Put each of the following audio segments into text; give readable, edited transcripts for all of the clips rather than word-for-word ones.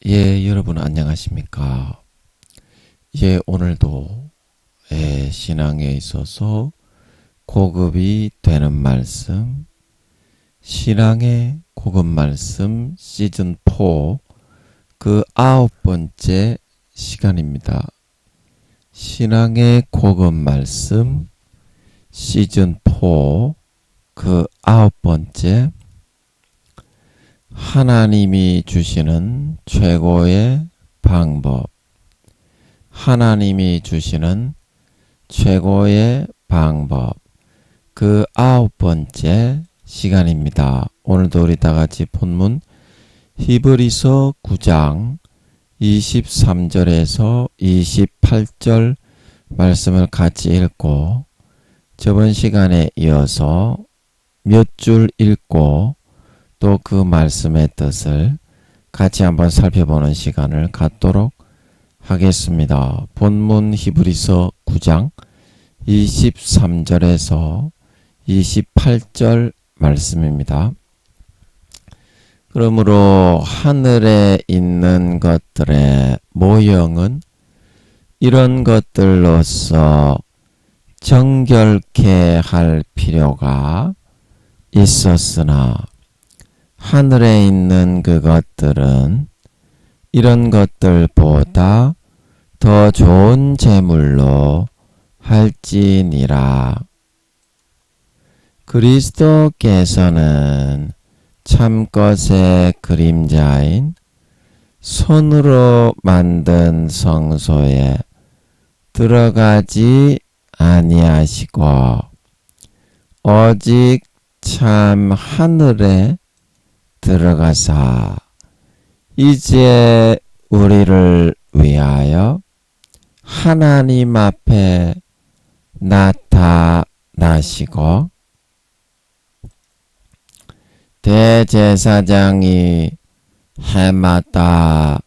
여러분 안녕하십니까? 오늘도 신앙에 있어서 고급이 되는 말씀, 신앙의 고급 말씀 시즌 4 그 9번째 시간입니다. 신앙의 고급 말씀 시즌 4 그 9번째, 하나님이 주시는 최고의 방법. 하나님이 주시는 최고의 방법. 그 9번째 시간입니다. 오늘도 우리 다 같이 본문 히브리서 9장 23절에서 28절 말씀을 같이 읽고, 저번 시간에 이어서 몇 줄 읽고 또 그 말씀의 뜻을 같이 한번 살펴보는 시간을 갖도록 하겠습니다. 본문 히브리서 9장 23절에서 28절 말씀입니다. 그러므로 하늘에 있는 것들의 모형은 이런 것들로서 정결케 할 필요가 있었으나, 하늘에 있는 그것들은 이런 것들보다 더 좋은 제물로 할지니라. 그리스도께서는 참것의 그림자인 손으로 만든 성소에 들어가지 아니하시고, 오직 참 하늘에 들어가사 이제 우리를 위하여 하나님 앞에 나타나시고, 대제사장이 해마다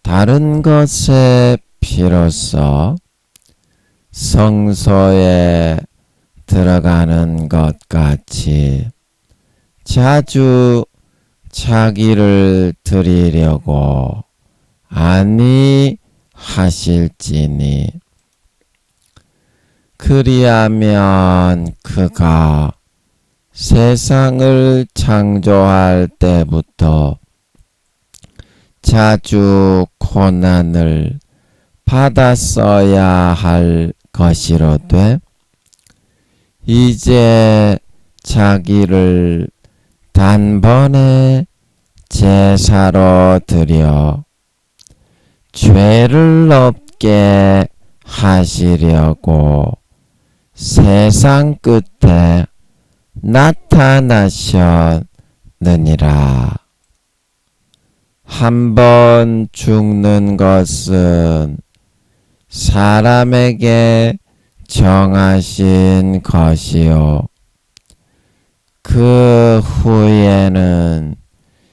다른 것의 피로써 성소에 들어가는 것 같이 자주 자기를 드리려고 아니하실지니, 그리하면 그가 세상을 창조할 때부터 자주 고난을 받았어야 할 것이로되, 이제 자기를 단번에 제사로 드려 죄를 없게 하시려고 세상 끝에 나타나셨느니라. 한 번 죽는 것은 사람에게 정하신 것이요, 그 후에는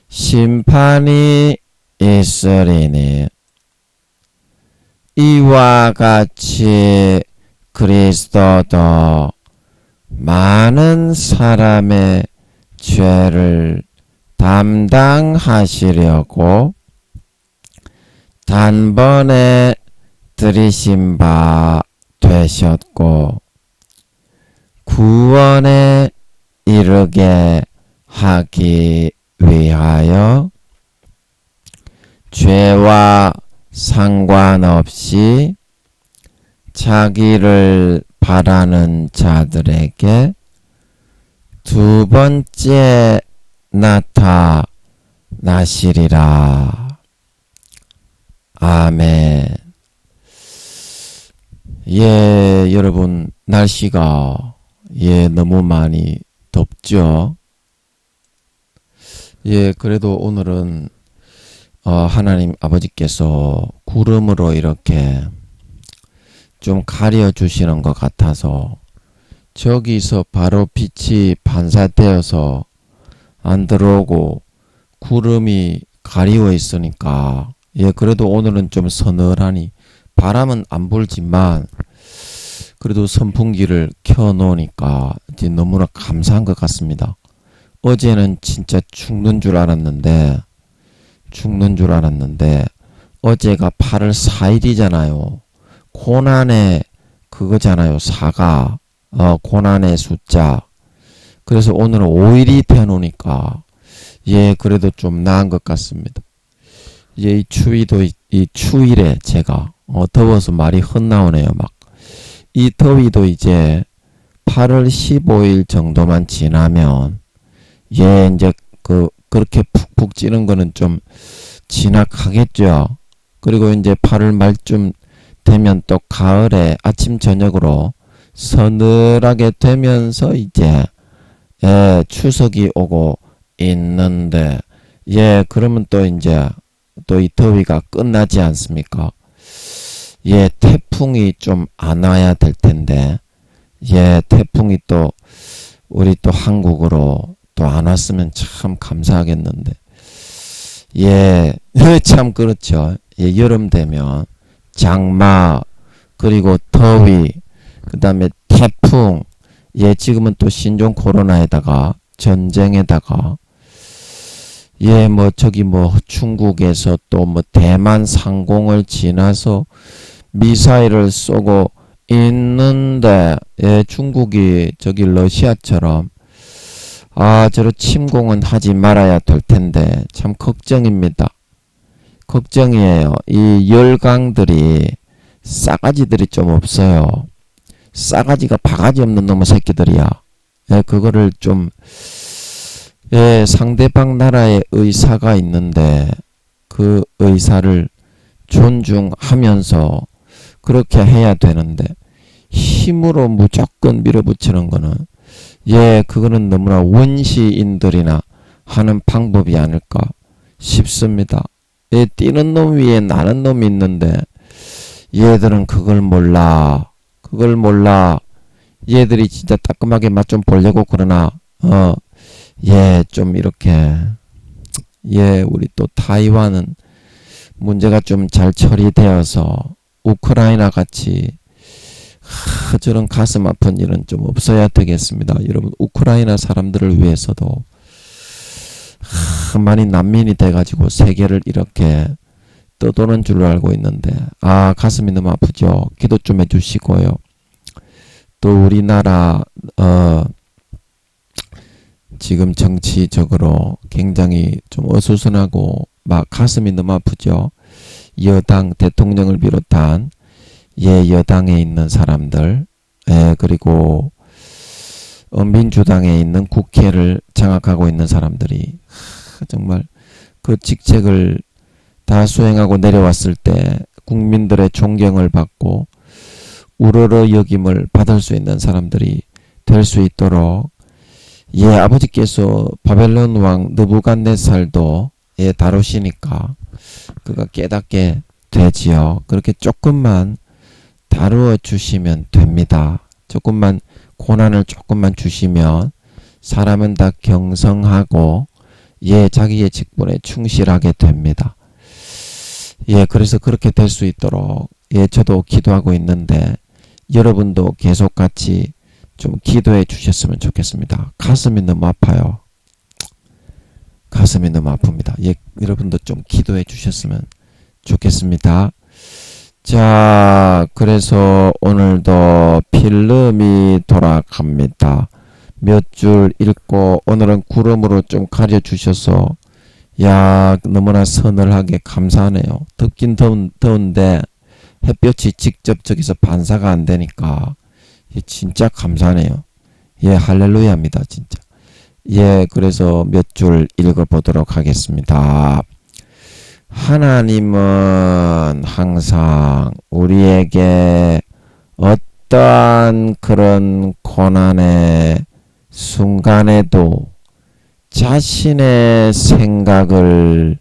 심판이 있으리니, 이와 같이 그리스도도 많은 사람의 죄를 담당하시려고 단번에 들이신 바 되셨고, 구원에 이르게 하기 위하여 죄와 상관없이 자기를 바라는 자들에게 두 번째 나타나시리라. 아멘. 여러분, 날씨가 너무 많이 덥죠? 그래도 오늘은 하나님 아버지께서 구름으로 이렇게 좀 가려주시는 것 같아서 저기서 바로 빛이 반사되어서 안 들어오고 구름이 가리워 있으니까, 그래도 오늘은 좀 서늘하니 바람은 안 불지만 그래도 선풍기를 켜놓으니까 이제 너무나 감사한 것 같습니다. 어제는 진짜 죽는 줄 알았는데 죽는 줄 알았는데 어제가 8월 4일이잖아요. 고난의 그거잖아요. 사가 고난의 숫자. 그래서 오늘은 5일이 되노니까 예 그래도 좀 나은 것 같습니다. 이 추위도 이 추위래 제가 더워서 말이 헛나오네요. 막 이 더위도 이제 8월 15일 정도만 지나면 예 이제 그렇게 푹푹 찌는 거는 좀 지나가겠죠. 그리고 이제 8월 말쯤 되면 또 가을에 아침 저녁으로 서늘하게 되면서 이제 예 추석이 오고 있는데 예 그러면 또 이제 또 이 더위가 끝나지 않습니까? 예, 태풍이 좀 안 와야 될 텐데, 예, 태풍이 또, 우리 또 한국으로 또 안 왔으면 참 감사하겠는데, 예, 참 그렇죠. 예, 여름 되면 장마, 그리고 더위, 그 다음에 태풍, 예, 지금은 또 신종 코로나에다가 전쟁에다가, 예, 뭐, 저기 뭐, 중국에서 또 뭐, 대만 상공을 지나서 미사일을 쏘고 있는데, 예, 중국이 저기 러시아처럼, 저런 침공은 하지 말아야 될 텐데, 참 걱정입니다. 걱정이에요. 이 열강들이, 싸가지들이 좀 없어요. 싸가지가 바가지 없는 놈의 새끼들이야. 예, 그거를 좀, 예, 상대방 나라의 의사가 있는데 그 의사를 존중하면서 그렇게 해야 되는데 힘으로 무조건 밀어붙이는 거는 예, 그거는 너무나 원시인들이나 하는 방법이 아닐까 싶습니다. 예, 뛰는 놈 위에 나는 놈이 있는데 얘들은 그걸 몰라. 그걸 몰라. 얘들이 진짜 따끔하게 맛 좀 보려고 그러나 예, 좀 이렇게 예, 우리 또 타이완은 문제가 좀 잘 처리되어서 우크라이나 같이 저런 가슴 아픈 일은 좀 없어야 되겠습니다. 여러분, 우크라이나 사람들을 위해서도 많이 난민이 돼가지고 세계를 이렇게 떠도는 줄로 알고 있는데 가슴이 너무 아프죠. 기도 좀 해주시고요. 또 우리나라 지금 정치적으로 굉장히 좀 어수선하고 막 가슴이 너무 아프죠. 여당 대통령을 비롯한 예 여당에 있는 사람들 그리고 민주당에 있는 국회를 장악하고 있는 사람들이 정말 그 직책을 다 수행하고 내려왔을 때 국민들의 존경을 받고 우러러 여김을 받을 수 있는 사람들이 될 수 있도록 예, 아버지께서 바벨론 왕 느부갓네살도 예, 다루시니까 그가 깨닫게 되지요. 그렇게 조금만 다루어 주시면 됩니다. 조금만 고난을 조금만 주시면 사람은 다 경성하고 예, 자기의 직분에 충실하게 됩니다. 예, 그래서 그렇게 될 수 있도록 예, 저도 기도하고 있는데 여러분도 계속 같이 좀 기도해 주셨으면 좋겠습니다. 가슴이 너무 아파요. 가슴이 너무 아픕니다. 예, 여러분도 좀 기도해 주셨으면 좋겠습니다. 자, 그래서 오늘도 필름이 돌아갑니다. 몇 줄 읽고 오늘은 구름으로 좀 가려 주셔서 야, 너무나 서늘하게 감사하네요. 덥긴 더운데 햇볕이 직접 저기서 반사가 안 되니까 예, 진짜 감사하네요. 예, 할렐루야입니다, 진짜. 예, 그래서 몇 줄 읽어보도록 하겠습니다. 하나님은 항상 우리에게 어떠한 그런 고난의 순간에도 자신의 생각을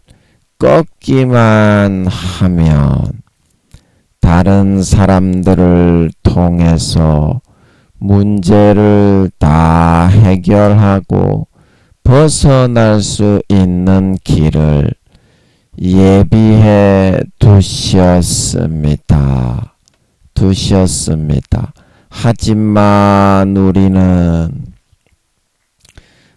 꺾기만 하면 다른 사람들을 통해서 문제를 다 해결하고 벗어날 수 있는 길을 예비해 두셨습니다. 하지만 우리는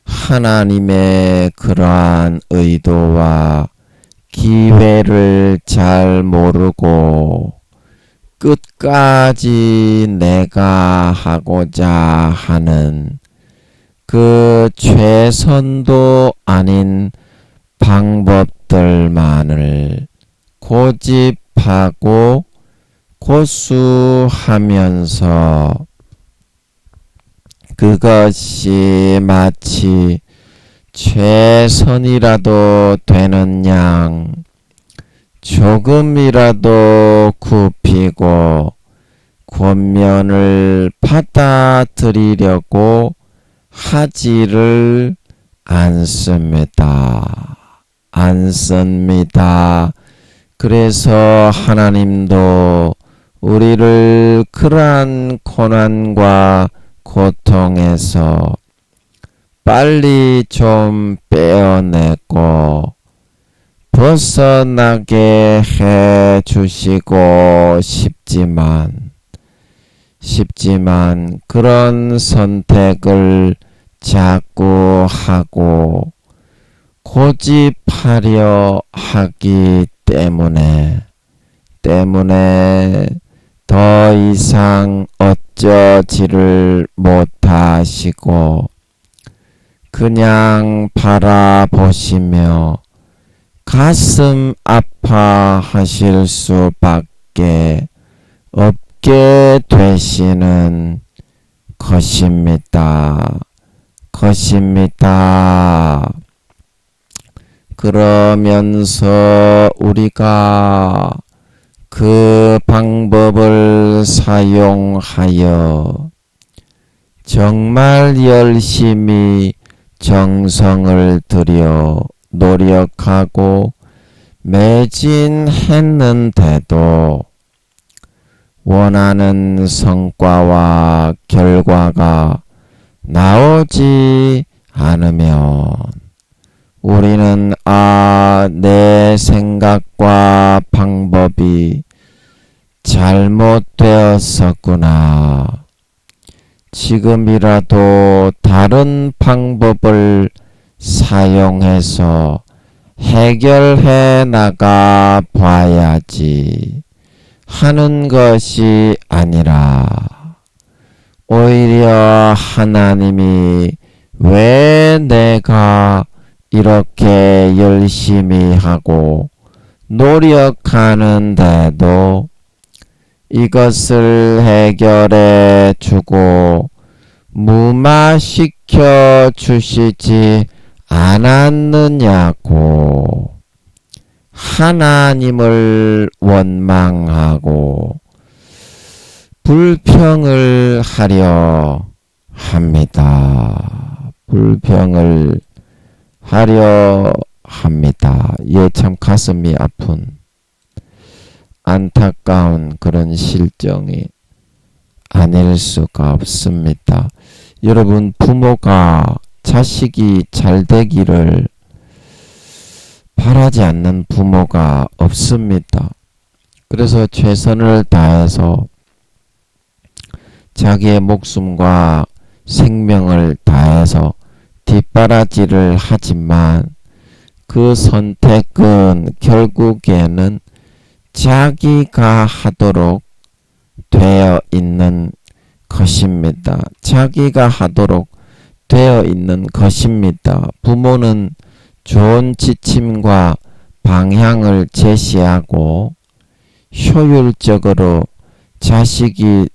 하나님의 그러한 의도와 기회를 잘 모르고 끝까지 내가 하고자 하는 그 최선도 아닌 방법들만을 고집하고 고수하면서 그것이 마치 최선이라도 되는 양 조금이라도 굽히고 권면을 받아들이려고 하지를 않습니다. 그래서 하나님도 우리를 그러한 고난과 고통에서 빨리 좀 빼어내고 벗어나게 해 주시고 싶지만 그런 선택을 자꾸 하고 고집하려 하기 때문에 더 이상 어쩌지를 못하시고 그냥 바라보시며 가슴 아파하실 수밖에 없게 되시는 것입니다. 그러면서 우리가 그 방법을 사용하여 정말 열심히 정성을 들여 노력하고 매진했는데도 원하는 성과와 결과가 나오지 않으면 우리는 내 생각과 방법이 잘못되었었구나. 지금이라도 다른 방법을 사용해서 해결해 나가 봐야지 하는 것이 아니라 오히려 하나님이 왜 내가 이렇게 열심히 하고 노력하는데도 이것을 해결해 주고 무마시켜 주시지 않았느냐고 하나님을 원망하고 불평을 하려 합니다. 참 가슴이 아픈 안타까운 그런 실정이 아닐 수가 없습니다. 여러분, 부모가 자식이 잘 되기를 바라지 않는 부모가 없습니다. 그래서 최선을 다해서 자기의 목숨과 생명을 다해서 뒷바라지를 하지만 그 선택은 결국에는 자기가 하도록 되어 있는 것입니다. 부모는 좋은 지침과 방향을 제시하고 효율적으로 자식이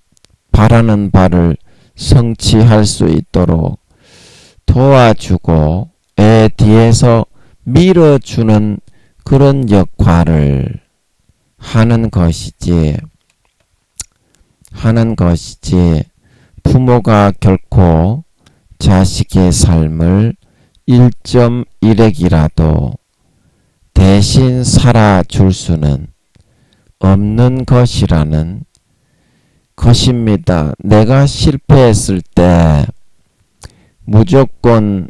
바라는 바를 성취할 수 있도록 도와주고 애 뒤에서 밀어주는 그런 역할을 하는 것이지 부모가 결코 자식의 삶을 1.1핵이라도 대신 살아줄 수는 없는 것이라는 것입니다. 내가 실패했을 때 무조건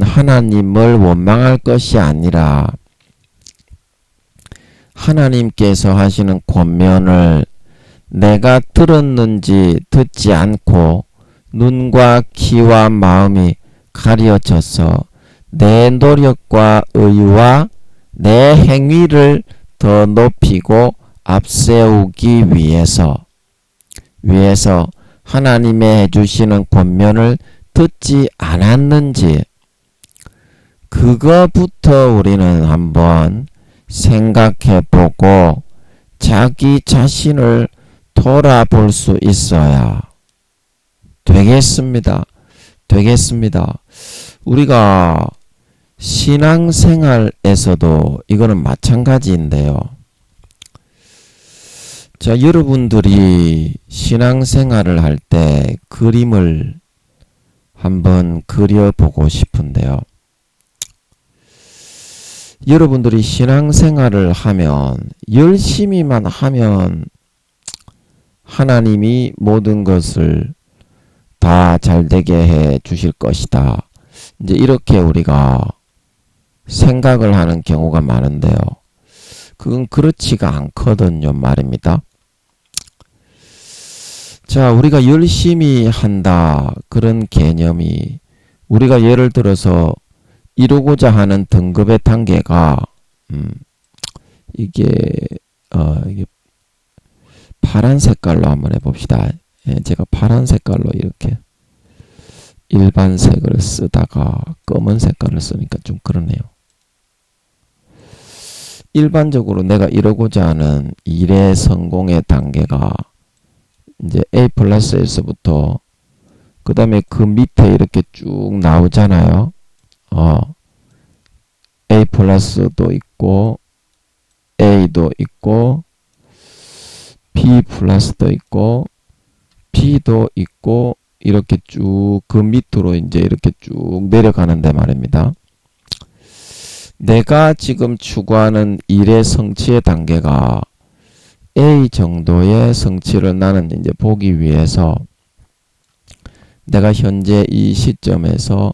하나님을 원망할 것이 아니라 하나님께서 하시는 권면을 내가 들었는지 듣지 않고 눈과 귀와 마음이 가려져서 내 노력과 의와 내 행위를 더 높이고 앞세우기 위해서 하나님의 해주시는 권면을 듣지 않았는지 그거부터 우리는 한번 생각해보고 자기 자신을 돌아볼 수 있어야 되겠습니다. 우리가 신앙생활에서도 이거는 마찬가지인데요. 자, 여러분들이 신앙생활을 할 때 그림을 한번 그려보고 싶은데요. 여러분들이 신앙생활을 하면 열심히만 하면 하나님이 모든 것을 다 잘되게 해 주실 것이다. 이제 이렇게 우리가 생각을 하는 경우가 많은데요. 그건 그렇지가 않거든요 말입니다. 자, 우리가 열심히 한다 그런 개념이 우리가 예를 들어서 이루고자 하는 등급의 단계가 이게 파란 색깔로 한번 해봅시다. 예, 제가 파란 색깔로 이렇게 일반 색을 쓰다가 검은 색깔을 쓰니까 좀 그러네요. 일반적으로 내가 이루고자 하는 일의 성공의 단계가 이제 A 플러스에서부터 그 다음에 그 밑에 이렇게 쭉 나오잖아요. A 플러스도 있고 A도 있고 B 플러스도 있고 B도 있고 이렇게 쭉 그 밑으로 이제 이렇게 쭉 내려가는데 말입니다. 내가 지금 추구하는 일의 성취의 단계가 A 정도의 성취를 나는 이제 보기 위해서 내가 현재 이 시점에서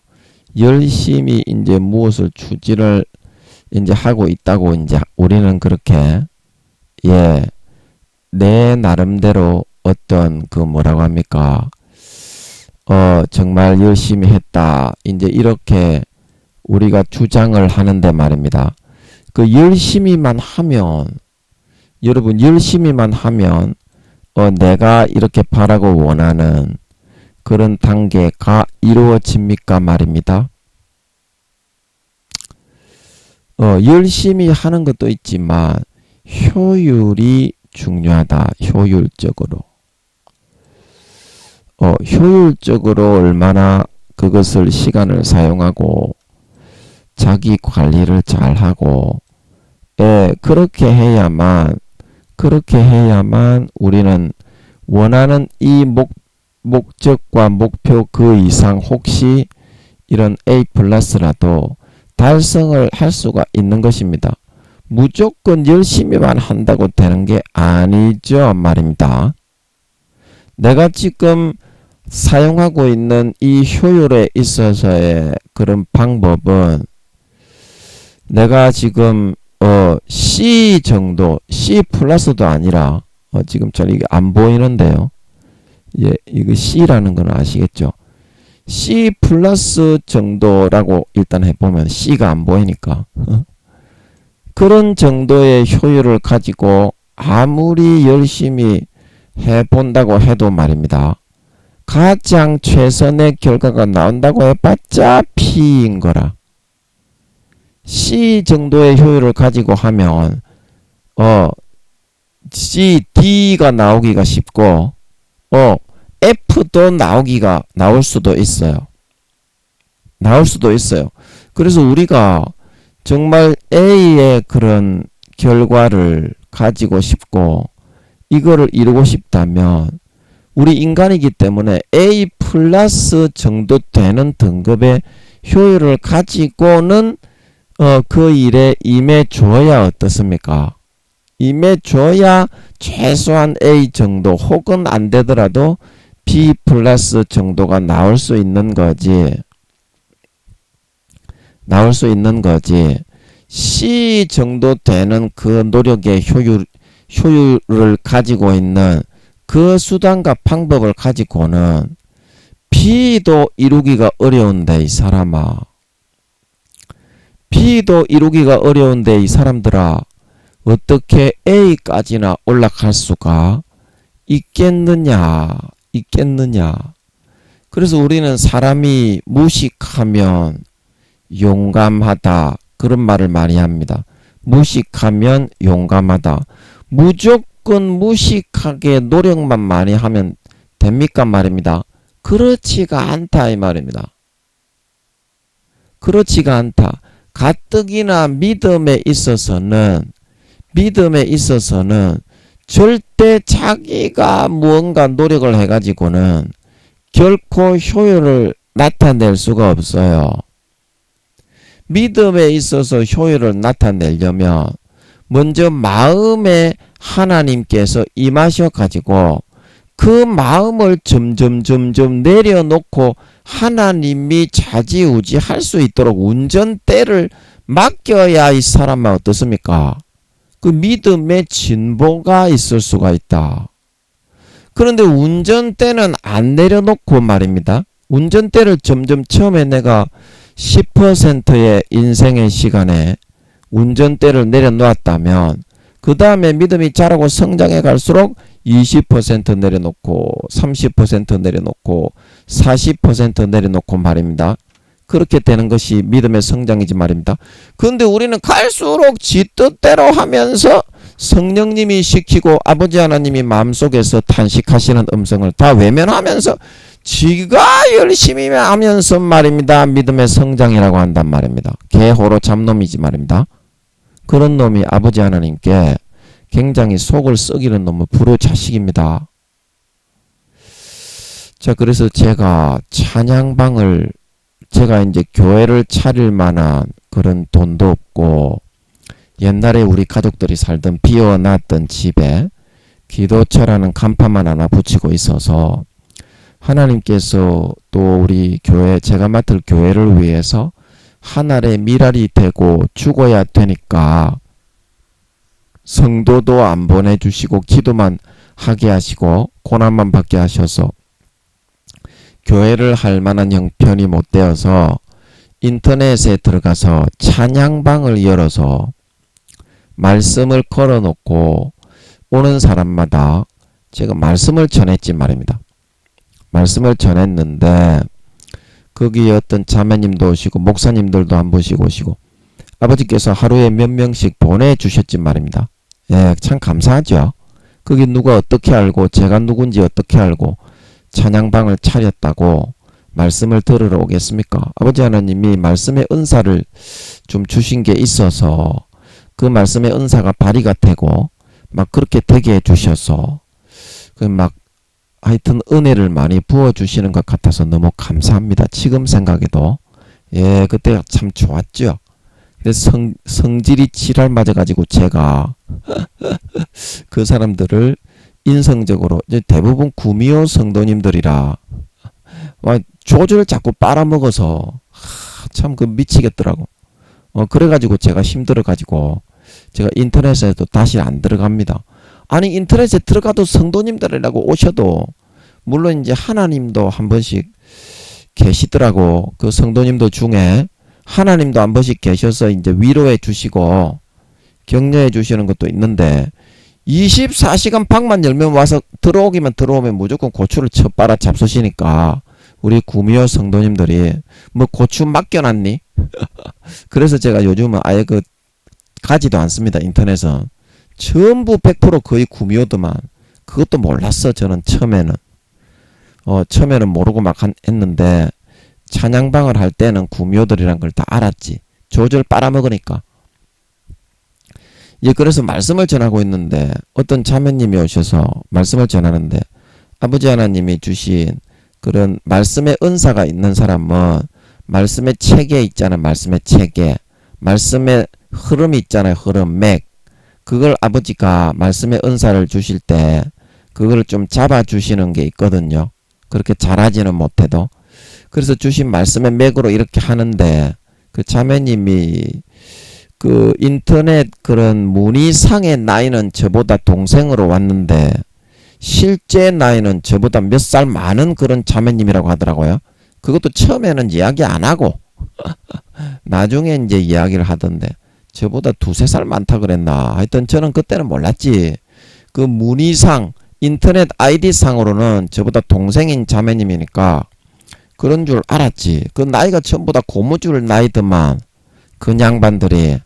열심히 이제 무엇을 추진을 이제 하고 있다고 이제 우리는 그렇게 내 나름대로 어떤 그 뭐라고 합니까? 정말 열심히 했다. 이제 이렇게 우리가 주장을 하는데 말입니다. 그 열심히만 하면 여러분 열심히만 하면 내가 이렇게 바라고 원하는 그런 단계가 이루어집니까 말입니다. 열심히 하는 것도 있지만 효율이 중요하다. 효율적으로 얼마나 그것을 시간을 사용하고 자기 관리를 잘하고 그렇게 해야만 우리는 원하는 이 목적과 목표 그 이상 혹시 이런 A 플러스라도 달성을 할 수가 있는 것입니다. 무조건 열심히만 한다고 되는 게 아니죠 말입니다. 내가 지금 사용하고 있는 이 효율에 있어서의 그런 방법은 내가 지금 C 정도, C 플러스도 아니라 지금 잘 이게 안 보이는데요. 예, 이거 C라는 건 아시겠죠? C 플러스 정도라고 일단 해보면 C가 안 보이니까 그런 정도의 효율을 가지고 아무리 열심히 해본다고 해도 말입니다. 가장 최선의 결과가 나온다고 해봤자 P인 거라. C 정도의 효율을 가지고 하면 C, D가 나오기가 쉽고 F도 나올 수도 있어요. 그래서 우리가 정말 A의 그런 결과를 가지고 싶고 이거를 이루고 싶다면 우리 인간이기 때문에 A 플러스 정도 되는 등급의 효율을 가지고는 그 일에 임해줘야 어떻습니까? 임해줘야 최소한 A 정도 혹은 안 되더라도 B 플러스 정도가 나올 수 있는 거지. C 정도 되는 그 노력의 효율을 가지고 있는 그 수단과 방법을 가지고는 B도 이루기가 어려운데 이 사람아. B도 이루기가 어려운데 이 사람들아 어떻게 A까지나 올라갈 수가 있겠느냐. 그래서 우리는 사람이 무식하면 용감하다 그런 말을 많이 합니다. 무식하면 용감하다. 무조건 무식하게 노력만 많이 하면 됩니까 말입니다. 그렇지가 않다 이 말입니다. 그렇지가 않다. 가뜩이나 믿음에 있어서는 절대 자기가 무언가 노력을 해가지고는 결코 효율을 나타낼 수가 없어요. 믿음에 있어서 효율을 나타내려면 먼저 마음에 하나님께서 임하셔가지고 그 마음을 점점 내려놓고 하나님이 좌지우지할 수 있도록 운전대를 맡겨야 이 사람은 어떻습니까? 그 믿음의 진보가 있을 수가 있다. 그런데 운전대는 안 내려놓고 말입니다. 운전대를 점점 처음에 내가 10%의 인생의 시간에 운전대를 내려놓았다면 그 다음에 믿음이 자라고 성장해 갈수록 20% 내려놓고 30% 내려놓고 40% 내려놓고 말입니다. 그렇게 되는 것이 믿음의 성장이지 말입니다. 그런데 우리는 갈수록 지 뜻대로 하면서 성령님이 시키고 아버지 하나님이 마음속에서 탄식하시는 음성을 다 외면하면서 지가 열심히 하면서 말입니다. 믿음의 성장이라고 한단 말입니다. 개호로 잡놈이지 말입니다. 그런 놈이 아버지 하나님께 굉장히 속을 썩이는 놈의 불효 자식입니다. 자, 그래서 제가 찬양방을 제가 이제 교회를 차릴 만한 그런 돈도 없고 옛날에 우리 가족들이 살던 비워놨던 집에 기도처라는 간판만 하나 붙이고 있어서 하나님께서 또 우리 교회 제가 맡을 교회를 위해서 하늘의 미랄이 되고 죽어야 되니까 성도도 안 보내주시고 기도만 하게 하시고 고난만 받게 하셔서 교회를 할 만한 형편이 못 되어서 인터넷에 들어가서 찬양방을 열어서 말씀을 걸어놓고 오는 사람마다 제가 말씀을 전했지 말입니다. 말씀을 전했는데 거기에 어떤 자매님도 오시고 목사님들도 한 번씩 오시고 아버지께서 하루에 몇 명씩 보내주셨지 말입니다. 예, 참 감사하죠. 거기 누가 어떻게 알고 제가 누군지 어떻게 알고 찬양방을 차렸다고 말씀을 들으러 오겠습니까? 아버지 하나님이 말씀의 은사를 좀 주신 게 있어서 그 말씀의 은사가 발휘가 되고 막 그렇게 되게 해주셔서 그 막 하여튼 은혜를 많이 부어주시는 것 같아서 너무 감사합니다. 지금 생각해도 예, 그때가 참 좋았죠. 근데 성질이 지랄 맞아가지고 제가 그 사람들을 인성적으로 이제 대부분 구미호 성도님들이라 조절 자꾸 빨아먹어서 참 그 미치겠더라고. 그래가지고 제가 힘들어가지고 제가 인터넷에도 다시 안 들어갑니다. 아니 인터넷에 들어가도 성도님들이라고 오셔도 물론 이제 하나님도 한 번씩 계시더라고. 그 성도님도 중에 하나님도 한 번씩 계셔서 이제 위로해 주시고 격려해 주시는 것도 있는데 24시간 방만 열면 와서 들어오면 무조건 고추를 쳐 빨아 잡수시니까 우리 구미호 성도님들이 뭐 고추 맡겨놨니? 그래서 제가 요즘은 아예 그 가지도 않습니다. 인터넷은 전부 100% 거의 구미호더만. 그것도 몰랐어 저는 처음에는. 처음에는 모르고 막 했는데 찬양방을 할 때는 구미호들이란 걸 다 알았지. 조절 빨아먹으니까. 예, 그래서 말씀을 전하고 있는데 어떤 자매님이 오셔서 말씀을 전하는데 아버지 하나님이 주신 그런 말씀의 은사가 있는 사람은 말씀의 체계 있잖아요. 말씀의 체계. 말씀의 흐름이 있잖아요. 흐름, 맥. 그걸 아버지가 말씀의 은사를 주실 때 그걸 좀 잡아주시는 게 있거든요. 그렇게 잘하지는 못해도. 그래서 주신 말씀의 맥으로 이렇게 하는데 그 자매님이 그 인터넷 그런 문의상의 나이는 저보다 동생으로 왔는데 실제 나이는 저보다 몇 살 많은 그런 자매님이라고 하더라고요. 그것도 처음에는 이야기 안 하고 나중에 이제 이야기를 하던데 저보다 두세 살 많다 그랬나. 하여튼 저는 그때는 몰랐지. 그 문의상 인터넷 아이디 상으로는 저보다 동생인 자매님이니까 그런 줄 알았지. 그 나이가 전부 다 고무줄 나이더만 그 양반들이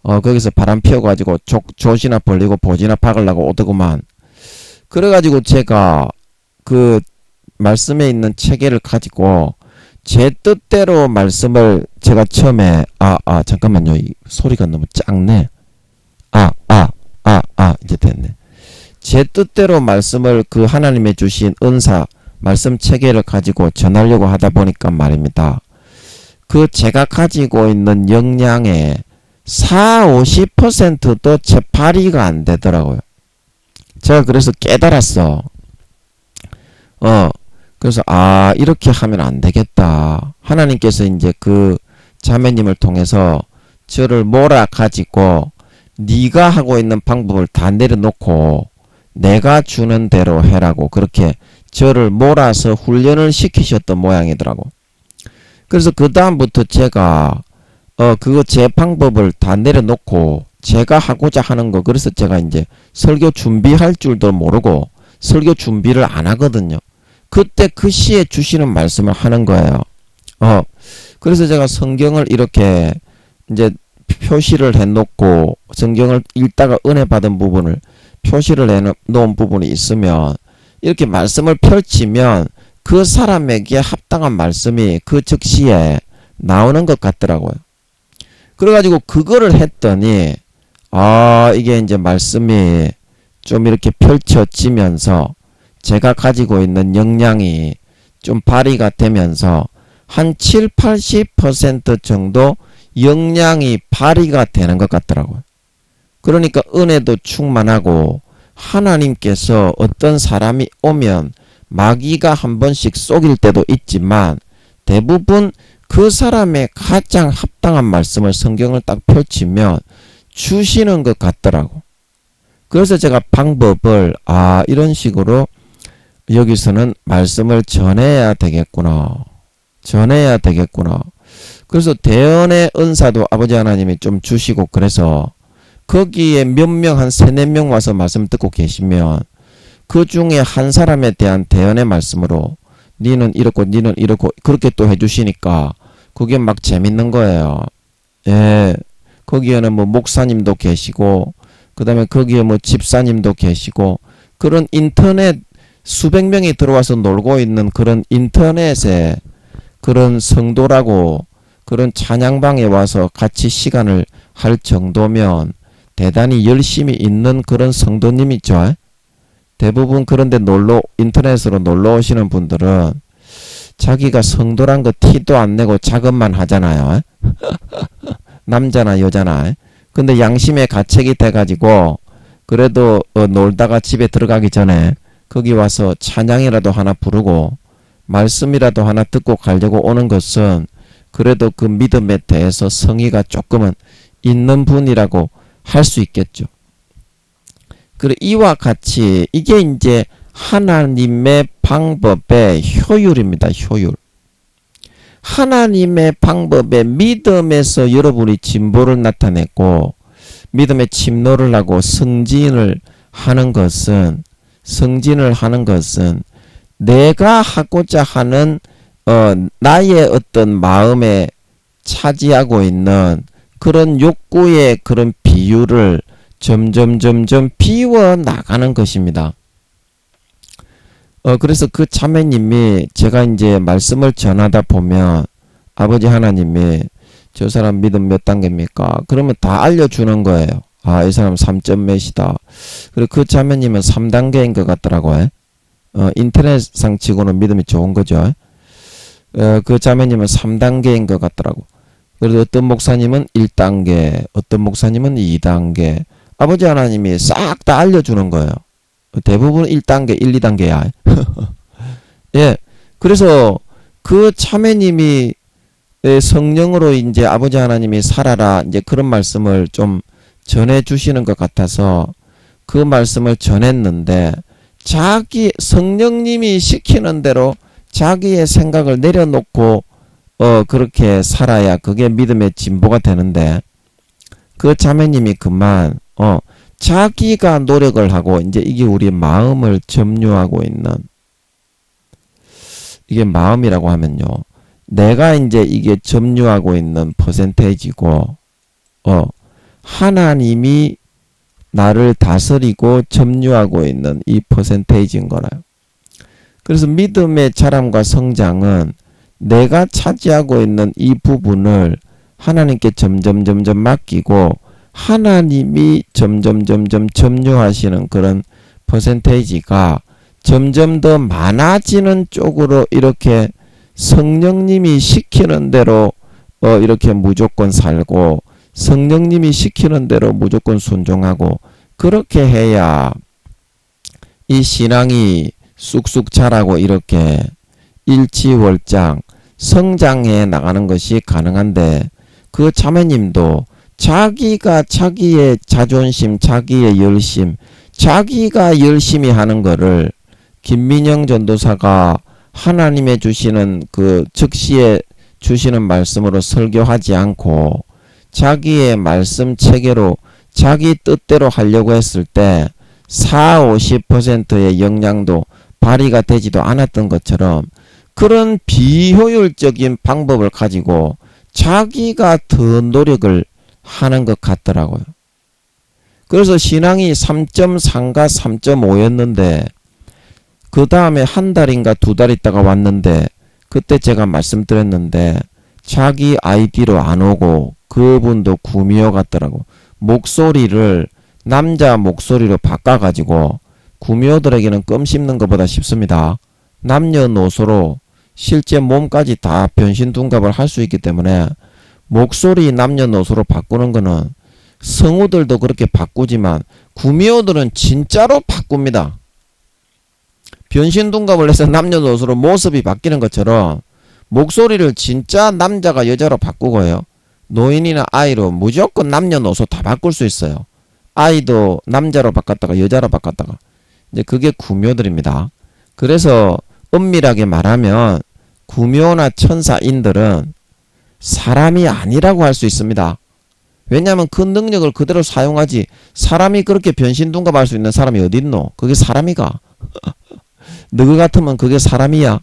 거기서 바람 피워가지고 조시나 벌리고 보지나 박으려고 오더구만. 그래가지고 제가 그 말씀에 있는 체계를 가지고 제 뜻대로 말씀을 제가 처음에 잠깐만요. 이 소리가 너무 작네. 이제 됐네. 제 뜻대로 말씀을 그 하나님의 주신 은사 말씀 체계를 가지고 전하려고 하다 보니까 말입니다. 그 제가 가지고 있는 역량의 40~50%도 제 발휘가 안 되더라고요. 제가 그래서 깨달았어. 그래서 이렇게 하면 안 되겠다. 하나님께서 이제 그 자매님을 통해서 저를 몰아 가지고 네가 하고 있는 방법을 다 내려놓고 내가 주는 대로 해라고 그렇게 저를 몰아서 훈련을 시키셨던 모양이더라고. 그래서 그 다음부터 제가 그거 제 방법을 다 내려놓고 제가 하고자 하는 거, 그래서 제가 이제 설교 준비할 줄도 모르고 설교 준비를 안 하거든요. 그때 그 시에 주시는 말씀을 하는 거예요. 그래서 제가 성경을 이렇게 이제 표시를 해놓고 성경을 읽다가 은혜 받은 부분을 표시를 해놓은 부분이 있으면 이렇게 말씀을 펼치면 그 사람에게 합당한 말씀이 그 즉시에 나오는 것 같더라고요. 그래가지고 그거를 했더니 이게 이제 말씀이 좀 이렇게 펼쳐지면서 제가 가지고 있는 역량이 좀 발휘가 되면서 한 70~80% 정도 역량이 발휘가 되는 것 같더라고요. 그러니까 은혜도 충만하고 하나님께서 어떤 사람이 오면 마귀가 한 번씩 속일 때도 있지만 대부분 그 사람의 가장 합당한 말씀을 성경을 딱 펼치면 주시는 것 같더라고. 그래서 제가 방법을 이런 식으로 여기서는 말씀을 전해야 되겠구나. 그래서 대언의 은사도 아버지 하나님이 좀 주시고 그래서 거기에 몇 명, 한 3~4명 와서 말씀 듣고 계시면 그 중에 한 사람에 대한 대언의 말씀으로 니는 이렇고 니는 이렇고 그렇게 또 해주시니까 그게 막 재밌는 거예요. 예, 거기에는 뭐 목사님도 계시고 그 다음에 거기에 뭐 집사님도 계시고 그런 인터넷 수백 명이 들어와서 놀고 있는 그런 인터넷에 그런 성도라고 그런 찬양방에 와서 같이 시간을 할 정도면 대단히 열심히 있는 그런 성도님이죠. 대부분 그런데 인터넷으로 놀러 오시는 분들은 자기가 성도란 거 티도 안 내고 작업만 하잖아요. 남자나 여자나. 근데 양심의 가책이 돼가지고 그래도 놀다가 집에 들어가기 전에 거기 와서 찬양이라도 하나 부르고 말씀이라도 하나 듣고 가려고 오는 것은 그래도 그 믿음에 대해서 성의가 조금은 있는 분이라고 할 수 있겠죠. 그리고 이와 같이 이게 이제 하나님의 방법의 효율입니다. 효율. 하나님의 방법의 믿음에서 여러분이 진보를 나타냈고 믿음의 침노를 하고 승진을 하는 것은 내가 하고자 하는 나의 어떤 마음에 차지하고 있는 그런 욕구의 그런 비율을 점점 비워 나가는 것입니다. 그래서 그 자매님이 제가 이제 말씀을 전하다 보면 아버지 하나님이 저 사람 믿음 몇 단계입니까? 그러면 다 알려주는 거예요. 이 사람 3점 몇이다. 그리고 그 자매님은 3단계인 것 같더라고요. 인터넷상 치고는 믿음이 좋은 거죠. 그 자매님은 3단계인 것 같더라고. 그래서 어떤 목사님은 1단계, 어떤 목사님은 2단계. 아버지 하나님이 싹 다 알려주는 거예요. 대부분 1단계, 1, 2단계야. 예. 그래서 그 자매님이 성령으로 이제 아버지 하나님이 살아라 이제 그런 말씀을 좀 전해 주시는 것 같아서 그 말씀을 전했는데 자기 성령님이 시키는 대로 자기의 생각을 내려놓고 그렇게 살아야 그게 믿음의 진보가 되는데, 그 자매님이 그만, 자기가 노력을 하고, 이제 이게 우리 마음을 점유하고 있는, 이게 마음이라고 하면요. 내가 이제 이게 점유하고 있는 퍼센테이지고, 하나님이 나를 다스리고 점유하고 있는 이 퍼센테이지인 거라요. 그래서 믿음의 자람과 성장은 내가 차지하고 있는 이 부분을 하나님께 점점 맡기고 하나님이 점점 점유하시는 그런 퍼센테이지가 점점 더 많아지는 쪽으로 이렇게 성령님이 시키는 대로 이렇게 무조건 살고 성령님이 시키는 대로 무조건 순종하고 그렇게 해야 이 신앙이 쑥쑥 자라고 이렇게 일치월장 성장해 나가는 것이 가능한데, 그 자매님도 자기가 자기의 자존심, 자기의 열심, 자기가 열심히 하는 거를 김민영 전도사가 하나님의 주시는 그 즉시에 주시는 말씀으로 설교하지 않고 자기의 말씀 체계로 자기 뜻대로 하려고 했을 때 40~50%의 역량도 발휘가 되지도 않았던 것처럼 그런 비효율적인 방법을 가지고 자기가 더 노력을 하는 것 같더라고요. 그래서 신앙이 3.3가 3.5였는데 그 다음에 한 달인가 두 달 있다가 왔는데, 그때 제가 말씀드렸는데 자기 아이디로 안 오고 그분도 구미호 같더라고. 목소리를 남자 목소리로 바꿔가지고, 구미호들에게는 껌 씹는 것보다 쉽습니다. 남녀노소로 실제 몸까지 다 변신둔갑을 할 수 있기 때문에 목소리 남녀노소로 바꾸는 거는 성우들도 그렇게 바꾸지만 구미호들은 진짜로 바꿉니다. 변신둔갑을 해서 남녀노소로 모습이 바뀌는 것처럼 목소리를 진짜 남자가 여자로 바꾸고요. 노인이나 아이로 무조건 남녀노소 다 바꿀 수 있어요. 아이도 남자로 바꿨다가 여자로 바꿨다가. 이제 그게 구미호들입니다. 그래서 엄밀하게 말하면 구미호나 천사인들은 사람이 아니라고 할 수 있습니다. 왜냐하면 그 능력을 그대로 사용하지, 사람이 그렇게 변신둔갑할 수 있는 사람이 어딨노? 그게 사람이가? 너희 같으면 그게 사람이야?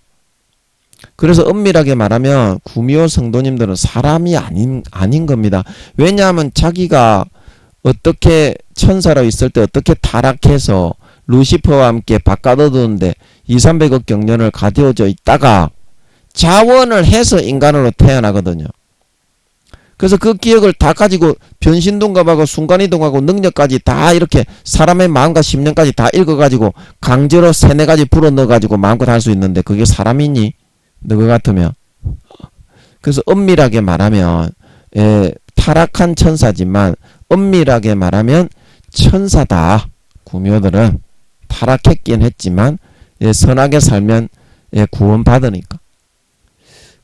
그래서 엄밀하게 말하면 구미호 성도님들은 사람이 아닌 겁니다. 왜냐하면 자기가 어떻게 천사로 있을 때 어떻게 타락해서 루시퍼와 함께 바깥 어두운데 200~300억 경년을 가디워져 있다가 자원을 해서 인간으로 태어나거든요. 그래서 그 기억을 다 가지고 변신동갑하고 순간이동하고 능력까지 다 이렇게 사람의 마음과 심령까지 다 읽어가지고 강제로 3~4가지 불어넣어가지고 마음껏 할 수 있는데 그게 사람이니? 너희 같으면. 그래서 엄밀하게 말하면 타락한 천사지만 엄밀하게 말하면 천사다. 구미호들은 타락했긴 했지만 선하게 살면 구원받으니까.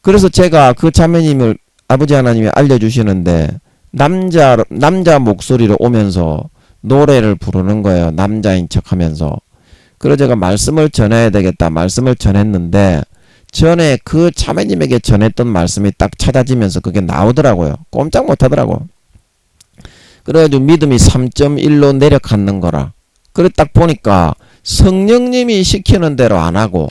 그래서 제가 그 자매님을 아버지 하나님이 알려주시는데 남자 목소리로 오면서 노래를 부르는 거예요. 남자인 척하면서. 그래서 제가 말씀을 전해야 되겠다. 말씀을 전했는데 전에 그 자매님에게 전했던 말씀이 딱 찾아지면서 그게 나오더라고요. 꼼짝 못하더라고. 그래가지고 믿음이 3.1로 내려앉는 거라. 그래 딱 보니까 성령님이 시키는 대로 안 하고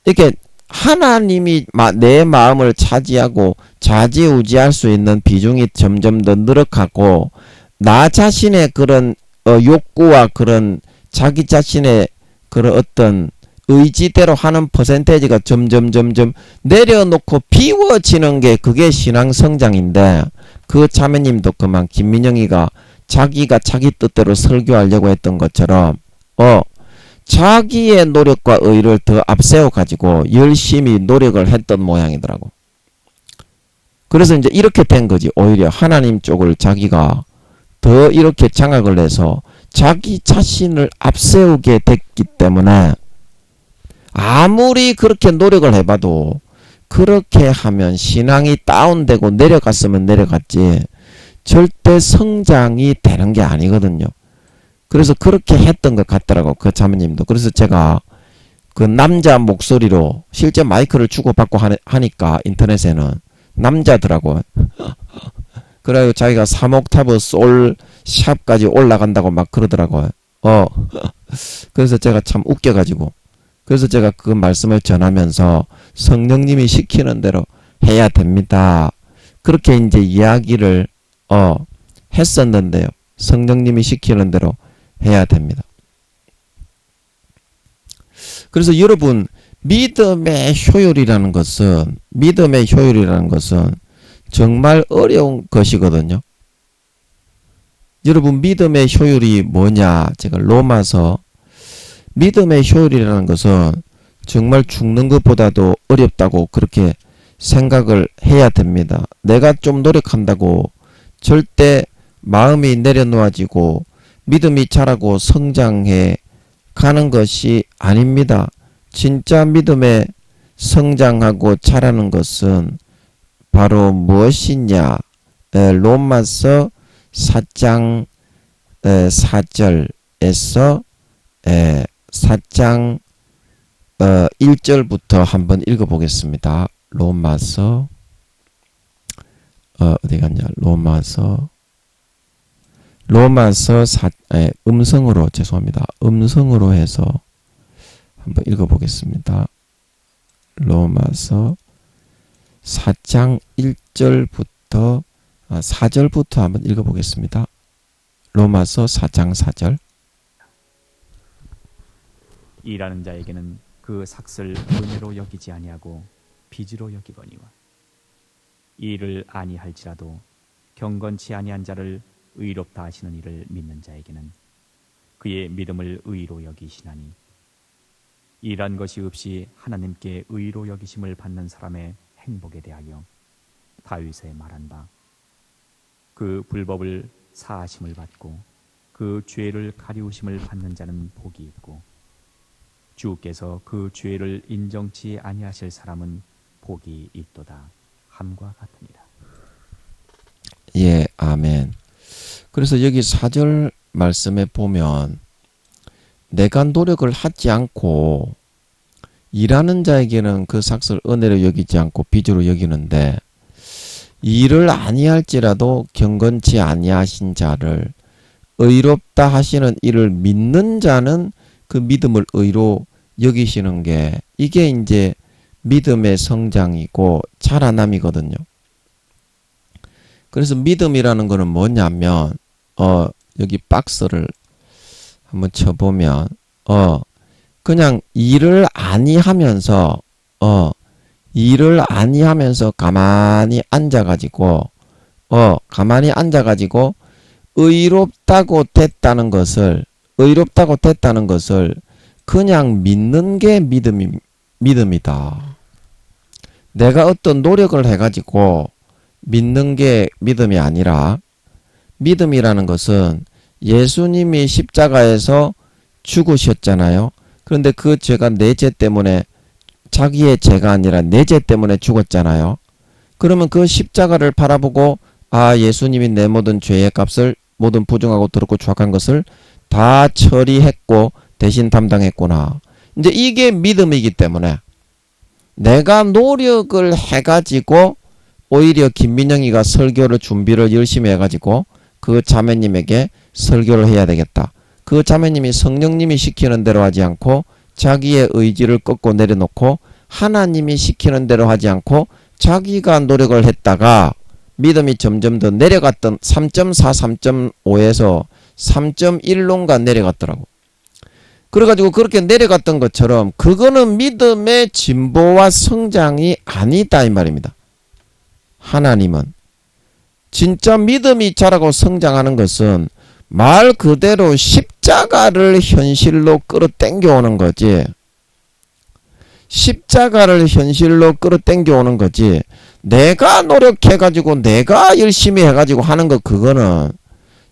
이렇게 하나님이 내 마음을 차지하고 좌지우지할 수 있는 비중이 점점 더 늘어가고 나 자신의 그런 욕구와 그런 자기 자신의 그런 어떤 의지대로 하는 퍼센테이지가 점점 내려놓고 비워지는 게 그게 신앙 성장인데, 그 자매님도 그만 김민영이가 자기가 자기 뜻대로 설교하려고 했던 것처럼 자기의 노력과 의를 더 앞세워 가지고 열심히 노력을 했던 모양이더라고. 그래서 이제 이렇게 된 거지. 오히려 하나님 쪽을 자기가 더 이렇게 장악을 해서 자기 자신을 앞세우게 됐기 때문에 아무리 그렇게 노력을 해봐도 그렇게 하면 신앙이 다운되고 내려갔으면 내려갔지 절대 성장이 되는 게 아니거든요. 그래서 그렇게 했던 것 같더라고, 그 자매님도. 그래서 제가 그 남자 목소리로 실제 마이크를 주고받고 하니까 인터넷에는 남자더라고. 그래가지고 자기가 3옥타브 솔 샵까지 올라간다고 막 그러더라고요. 그래서 제가 참 웃겨가지고, 그래서 제가 그 말씀을 전하면서 성령님이 시키는 대로 해야 됩니다. 그렇게 이제 이야기를 했었는데요. 성령님이 시키는 대로 해야 됩니다. 그래서 여러분, 믿음의 효율이라는 것은 정말 어려운 것이거든요. 여러분, 믿음의 효율이 뭐냐? 제가 로마서, 믿음의 효율이라는 것은 정말 죽는 것보다도 어렵다고 그렇게 생각을 해야 됩니다. 내가 좀 노력한다고 절대 마음이 내려놓아지고 믿음이 자라고 성장해 가는 것이 아닙니다. 진짜 믿음에 성장하고 자라는 것은 바로 무엇이냐? 로마서 4장 4절에서 4장 1절부터 한번 읽어보겠습니다. 로마서 어디 갔냐? 로마서 음성으로 죄송합니다. 음성으로 해서 한번 읽어보겠습니다. 로마서 4장 1절부터 4절부터 한번 읽어보겠습니다. 로마서 4장 4절. 일하는 자에게는 그 삭슬 은혜로 여기지 아니하고 빚으로 여기거니와 일을 아니할지라도 경건치 아니한 자를 의롭다 하시는 이를 믿는 자에게는 그의 믿음을 의로 여기시나니 일한 것이 없이 하나님께 의로 여기심을 받는 사람의 행복에 대하여 다윗의 말한 바 그 불법을 사하심을 받고 그 죄를 가리우심을 받는 자는 복이 있고 주께서 그 죄를 인정치 아니하실 사람은 복이 있도다 함과 같으니라. 예, 아멘. 그래서 여기 4절 말씀에 보면 내가 노력을 하지 않고 일하는 자에게는 그 삭슬 은혜로 여기지 않고 빚으로 여기는데 일을 아니할지라도 경건치 아니하신 자를 의롭다 하시는 이를 믿는 자는 그 믿음을 의로 여기시는 게 이게 이제 믿음의 성장이고 자라남이거든요. 그래서 믿음이라는 거는 뭐냐면 여기 박스를 한번 쳐보면 그냥 일을 아니하면서 가만히 앉아가지고 의롭다고 됐다는 것을 그냥 믿는 게 믿음이다. 내가 어떤 노력을 해가지고 믿는 게 믿음이 아니라 믿음이라는 것은 예수님이 십자가에서 죽으셨잖아요. 그런데 그 죄가 내 죄 때문에 자기의 죄가 아니라 내 죄 때문에 죽었잖아요. 그러면 그 십자가를 바라보고 예수님이 내 모든 죄의 값을 모든 부정하고 더럽고 추악한 것을 다 처리했고 대신 담당했구나. 이제 이게 믿음이기 때문에 내가 노력을 해가지고 오히려 김민영이가 설교를 준비를 열심히 해가지고 그 자매님에게 설교를 해야 되겠다. 그 자매님이 성령님이 시키는 대로 하지 않고 자기의 의지를 꺾고 내려놓고 하나님이 시키는 대로 하지 않고 자기가 노력을 했다가 믿음이 점점 더 내려갔던 3.4, 3.5에서 3.1론가 내려갔더라고. 그래가지고 그렇게 내려갔던 것처럼 그거는 믿음의 진보와 성장이 아니다 이 말입니다. 하나님은 진짜 믿음이 자라고 성장하는 것은 말 그대로 십자가를 현실로 끌어당겨 오는 거지. 십자가를 현실로 끌어당겨 오는 거지. 내가 노력해가지고 내가 열심히 해가지고 하는 거 그거는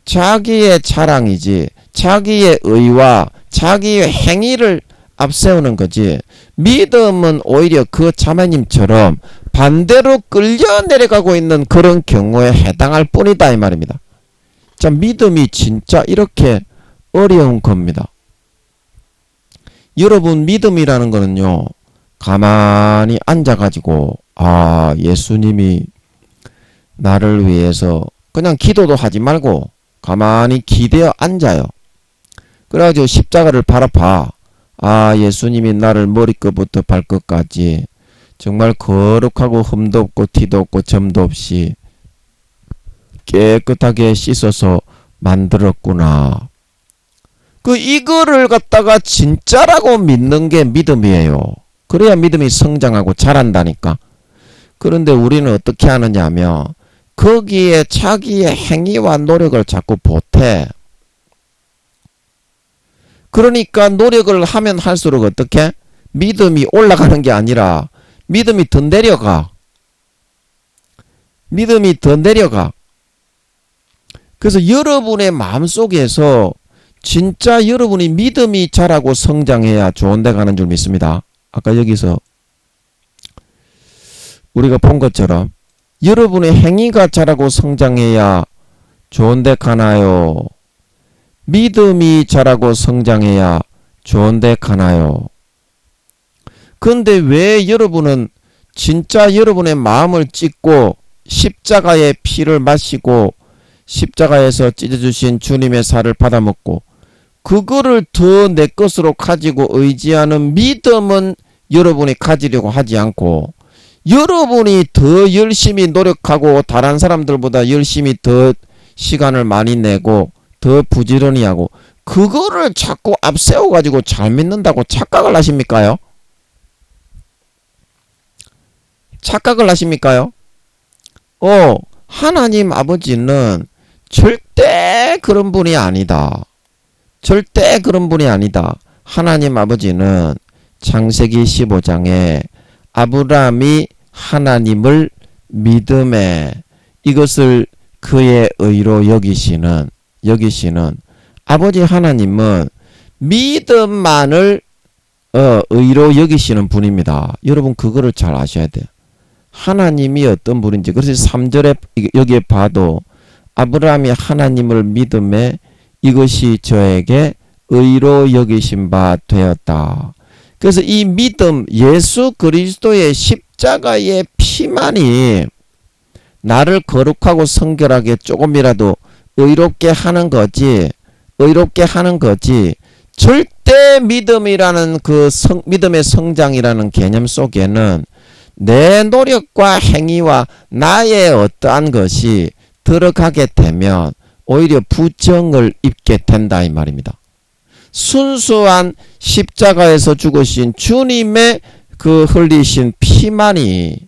자기의 자랑이지. 자기의 의와 자기의 행위를 앞세우는 거지. 믿음은 오히려 그 자매님처럼 반대로 끌려 내려가고 있는 그런 경우에 해당할 뿐이다 이 말입니다. 자, 믿음이 진짜 이렇게 어려운 겁니다. 여러분 믿음이라는 거는요, 가만히 앉아가지고 예수님이 나를 위해서 그냥 기도도 하지 말고 가만히 기대어 앉아요. 그래가지고 십자가를 바라봐. 예수님이 나를 머리끝부터 발끝까지 정말 거룩하고 흠도 없고 티도 없고 점도 없이 깨끗하게 씻어서 만들었구나. 이거를 갖다가 진짜라고 믿는 게 믿음이에요. 그래야 믿음이 성장하고 자란다니까. 그런데 우리는 어떻게 하느냐 하면 거기에 자기의 행위와 노력을 자꾸 보태. 그러니까 노력을 하면 할수록 어떻게? 믿음이 올라가는 게 아니라 믿음이 더 내려가. 믿음이 더 내려가. 그래서 여러분의 마음속에서 진짜 여러분이 믿음이 자라고 성장해야 좋은 데 가는 줄 믿습니다. 아까 여기서 우리가 본 것처럼 여러분의 행위가 자라고 성장해야 좋은 데 가나요? 믿음이 자라고 성장해야 좋은 데 가나요? 그런데 왜 여러분은 진짜 여러분의 마음을 찢고 십자가의 피를 마시고 십자가에서 찢어주신 주님의 살을 받아먹고 그거를 더 내 것으로 가지고 의지하는 믿음은 여러분이 가지려고 하지 않고 여러분이 더 열심히 노력하고 다른 사람들보다 열심히 더 시간을 많이 내고 더 부지런히 하고 그거를 자꾸 앞세워가지고 잘 믿는다고 착각을 하십니까요? 착각을 하십니까요? 하나님 아버지는 절대 그런 분이 아니다. 절대 그런 분이 아니다. 하나님 아버지는 창세기 15장에 아브라함이 하나님을 믿음에 이것을 그의 의로 여기시는 아버지 하나님은 믿음만을 의로 여기시는 분입니다. 여러분 그거를 잘 아셔야 돼요. 하나님이 어떤 분인지. 그래서 3절에 여기에 봐도 아브라함이 하나님을 믿음에 이것이 저에게 의로 여기신 바 되었다. 그래서 이 믿음, 예수 그리스도의 십자가의 피만이 나를 거룩하고 성결하게 조금이라도 의롭게 하는 거지. 절대 믿음이라는 믿음의 성장이라는 개념 속에는 내 노력과 행위와 나의 어떠한 것이 들어가게 되면 오히려 부정을 입게 된다 이 말입니다. 순수한 십자가에서 죽으신 주님의 그 흘리신 피만이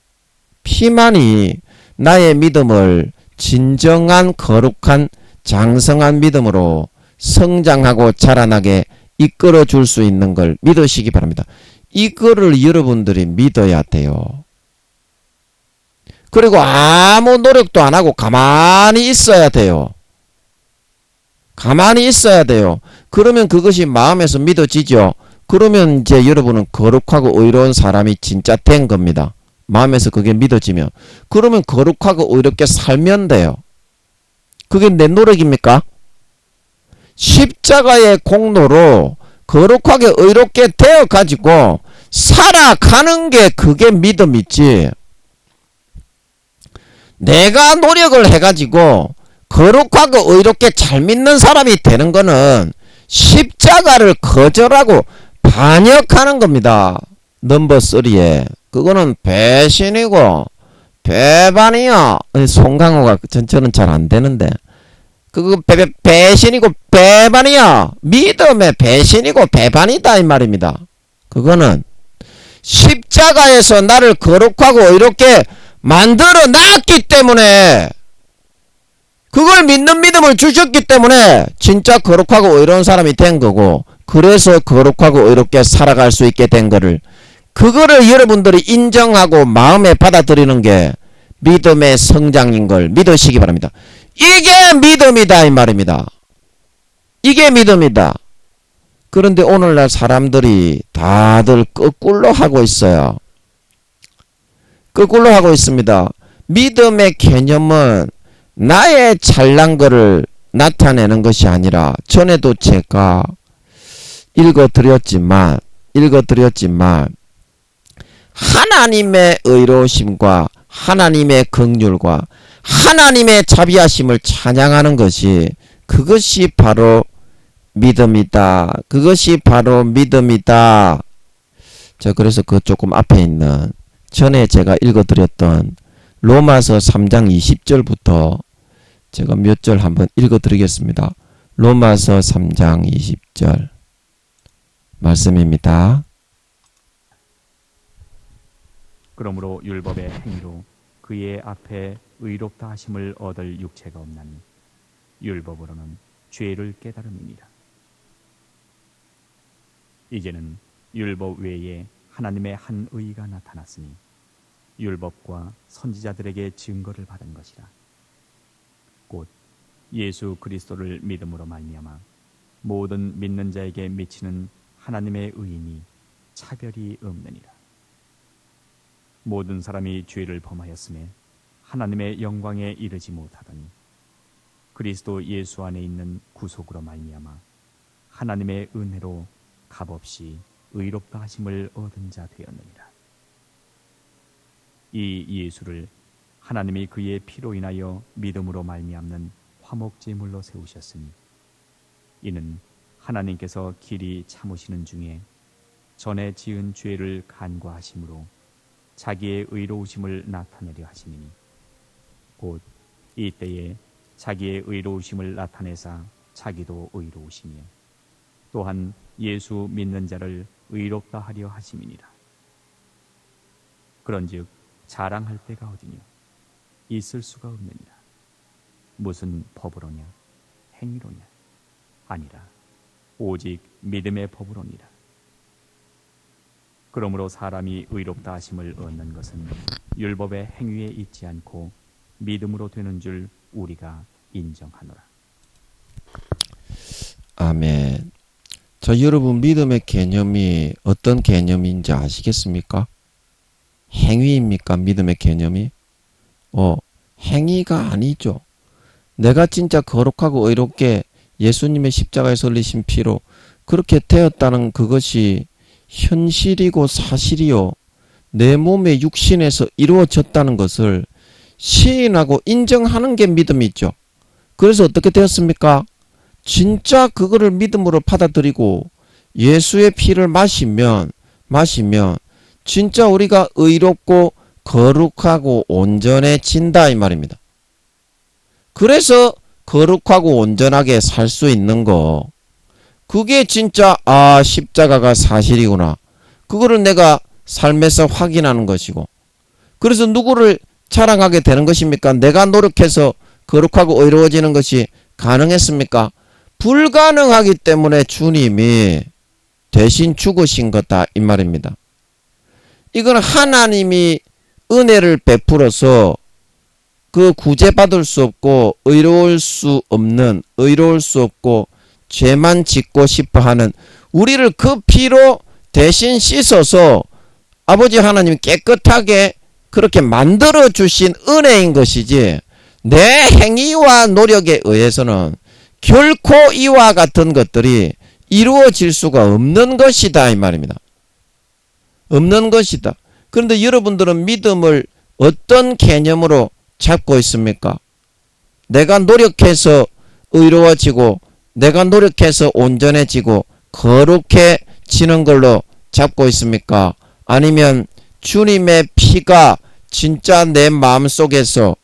나의 믿음을 진정한 거룩한 장성한 믿음으로 성장하고 자라나게 이끌어 줄 수 있는 걸 믿으시기 바랍니다. 이거를 여러분들이 믿어야 돼요. 그리고 아무 노력도 안 하고 가만히 있어야 돼요. 그러면 그것이 마음에서 믿어지죠. 그러면 이제 여러분은 거룩하고 의로운 사람이 진짜 된 겁니다. 마음에서 그게 믿어지면. 그러면 거룩하고 의롭게 살면 돼요. 그게 내 노력입니까? 십자가의 공로로 거룩하게 의롭게 되어가지고 살아가는 게 그게 믿음이지. 내가 노력을 해가지고 거룩하고 의롭게 잘 믿는 사람이 되는 거는 십자가를 거절하고 반역하는 겁니다. 넘버 3에. 그거는 배신이고 배반이요. 송강호가 저는 잘 안 되는데. 그거 배신이고 배반이야. 믿음의 배신이고 배반이다 이 말입니다. 그거는 십자가에서 나를 거룩하고 의롭게 만들어 놨기 때문에 그걸 믿는 믿음을 주셨기 때문에 진짜 거룩하고 의로운 사람이 된 거고 그래서 거룩하고 의롭게 살아갈 수 있게 된 거를 그거를 여러분들이 인정하고 마음에 받아들이는 게 믿음의 성장인 걸 믿으시기 바랍니다. 이게 믿음이다 이 말입니다. 이게 믿음이다. 그런데 오늘날 사람들이 다들 거꾸로 하고 있어요. 거꾸로 하고 있습니다. 믿음의 개념은 나의 잘난 거를 나타내는 것이 아니라 전에도 제가 읽어드렸지만 읽어드렸지만 하나님의 의로우심과 하나님의 긍휼과 하나님의 자비하심을 찬양하는 것이 그것이 바로 믿음이다. 그것이 바로 믿음이다. 자, 그래서 그 조금 앞에 있는 전에 제가 읽어드렸던 로마서 3장 20절부터 제가 몇 절 한번 읽어드리겠습니다. 로마서 3장 20절 말씀입니다. 그러므로 율법의 행위로 그의 앞에 의롭다 하심을 얻을 육체가 없나니 율법으로는 죄를 깨달음이니라. 이제는 율법 외에 하나님의 한 의가 나타났으니 율법과 선지자들에게 증거를 받은 것이라. 곧 예수 그리스도를 믿음으로 말미암아 모든 믿는 자에게 미치는 하나님의 의인이 차별이 없느니라. 모든 사람이 죄를 범하였음에 하나님의 영광에 이르지 못하더니 그리스도 예수 안에 있는 구속으로 말미암아 하나님의 은혜로 값없이 의롭다 하심을 얻은 자 되었느니라. 이 예수를 하나님이 그의 피로 인하여 믿음으로 말미암는 화목제물로 세우셨으니 이는 하나님께서 길이 참으시는 중에 전에 지은 죄를 간과하심으로 자기의 의로우심을 나타내려 하심이니 곧 이때에 자기의 의로우심을 나타내사 자기도 의로우시며 또한 예수 믿는 자를 의롭다 하려 하심이니라. 그런즉 자랑할 때가 어디뇨? 있을 수가 없느니라. 무슨 법으로냐? 행위로냐? 아니라 오직 믿음의 법으로니라. 그러므로 사람이 의롭다 하심을 얻는 것은 율법의 행위에 있지 않고 믿음으로 되는 줄 우리가 인정하노라. 아멘. 자, 여러분 믿음의 개념이 어떤 개념인지 아시겠습니까? 행위입니까? 믿음의 개념이? 행위가 아니죠. 내가 진짜 거룩하고 의롭게 예수님의 십자가에 설리신 피로 그렇게 되었다는 그것이 현실이고 사실이요. 내 몸의 육신에서 이루어졌다는 것을 시인하고 인정하는 게 믿음이죠. 그래서 어떻게 되었습니까? 진짜 그거를 믿음으로 받아들이고 예수의 피를 마시면 진짜 우리가 의롭고 거룩하고 온전해진다 이 말입니다. 그래서 거룩하고 온전하게 살 수 있는 거, 그게 진짜 십자가가 사실이구나. 그거를 내가 삶에서 확인하는 것이고, 그래서 누구를 자랑하게 되는 것입니까? 내가 노력해서 거룩하고 의로워지는 것이 가능했습니까? 불가능하기 때문에 주님이 대신 죽으신 거다 이 말입니다. 이건 하나님이 은혜를 베풀어서 그 구제받을 수 없고 의로울 수 없고 죄만 짓고 싶어하는 우리를 그 피로 대신 씻어서 아버지 하나님이 깨끗하게 그렇게 만들어 주신 은혜인 것이지, 내 행위와 노력에 의해서는 결코 이와 같은 것들이 이루어질 수가 없는 것이다 이 말입니다. 없는 것이다. 그런데 여러분들은 믿음을 어떤 개념으로 잡고 있습니까? 내가 노력해서 의로워지고 내가 노력해서 온전해지고 거룩해지는 걸로 잡고 있습니까? 아니면 주님의 피가 진짜 내 마음속에서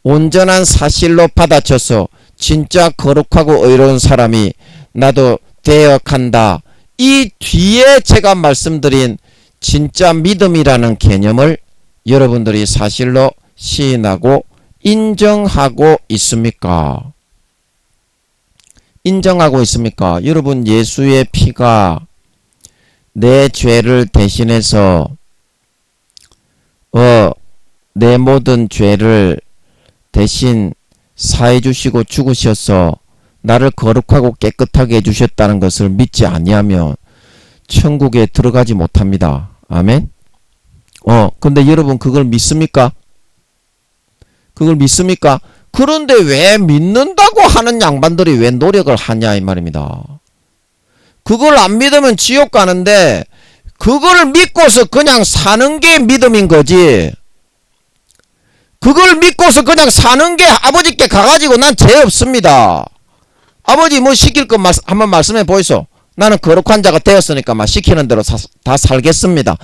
온전한 사실로 받아쳐서 진짜 거룩하고 의로운 사람이 나도 되어간다. 이 뒤에 제가 말씀드린 진짜 믿음이라는 개념을 여러분들이 사실로 시인하고 인정하고 있습니까? 인정하고 있습니까? 여러분, 예수의 피가 내 죄를 대신해서 내 모든 죄를 대신 사해 주시고 죽으셔서 나를 거룩하고 깨끗하게 해주셨다는 것을 믿지 아니하면 천국에 들어가지 못합니다. 아멘. 근데 여러분 그걸 믿습니까? 그걸 믿습니까? 그런데 왜 믿는다고 하는 양반들이 왜 노력을 하냐 이 말입니다. 그걸 안 믿으면 지옥 가는데 그걸 믿고서 그냥 사는 게 믿음인 거지. 그걸 믿고서 그냥 사는 게 아버지께 가가지고 난 죄 없습니다. 아버지 뭐 시킬 것 한번 말씀해 보이소. 나는 거룩한 자가 되었으니까 막 시키는 대로 다 살겠습니다.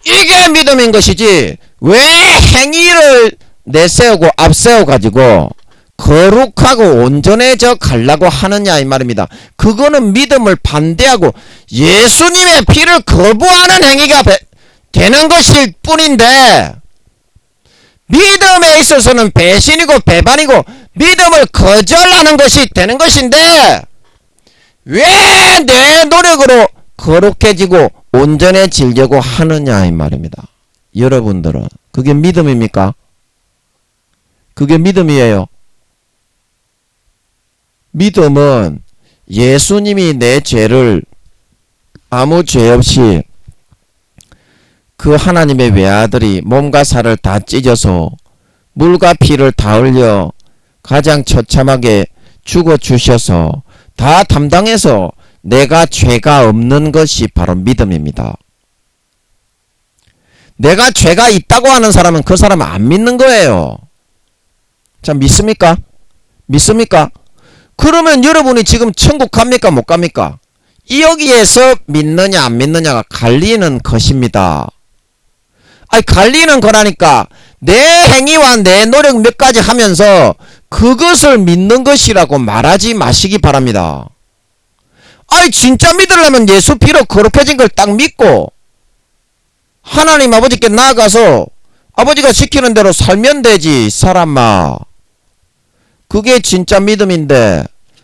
이게 믿음인 것이지 왜 행위를 내세우고 앞세워 가지고 거룩하고 온전해져 가려고 하느냐 이 말입니다. 그거는 믿음을 반대하고 예수님의 피를 거부하는 행위가 되는 것일 뿐인데, 믿음에 있어서는 배신이고 배반이고 믿음을 거절하는 것이 되는 것인데 왜 내 노력으로 거룩해지고 온전해지려고 하느냐 이 말입니다. 여러분들은 그게 믿음입니까? 그게 믿음이에요. 믿음은 예수님이 내 죄를 아무 죄 없이 그 하나님의 외아들이 몸과 살을 다 찢어서 물과 피를 다 흘려 가장 처참하게 죽어주셔서 다 담당해서 내가 죄가 없는 것이 바로 믿음입니다. 내가 죄가 있다고 하는 사람은 그 사람은 안 믿는 거예요. 자, 믿습니까? 믿습니까? 그러면 여러분이 지금 천국 갑니까? 못 갑니까? 여기에서 믿느냐 안 믿느냐가 갈리는 것입니다. 아니, 갈리는 거라니까. 내 행위와 내 노력 몇 가지 하면서 그것을 믿는 것이라고 말하지 마시기 바랍니다. 아니, 진짜 믿으려면 예수 피로 거룩해진 걸 딱 믿고 하나님 아버지께 나아가서 아버지가 시키는 대로 살면 되지, 사람아. 그게 진짜 믿음인데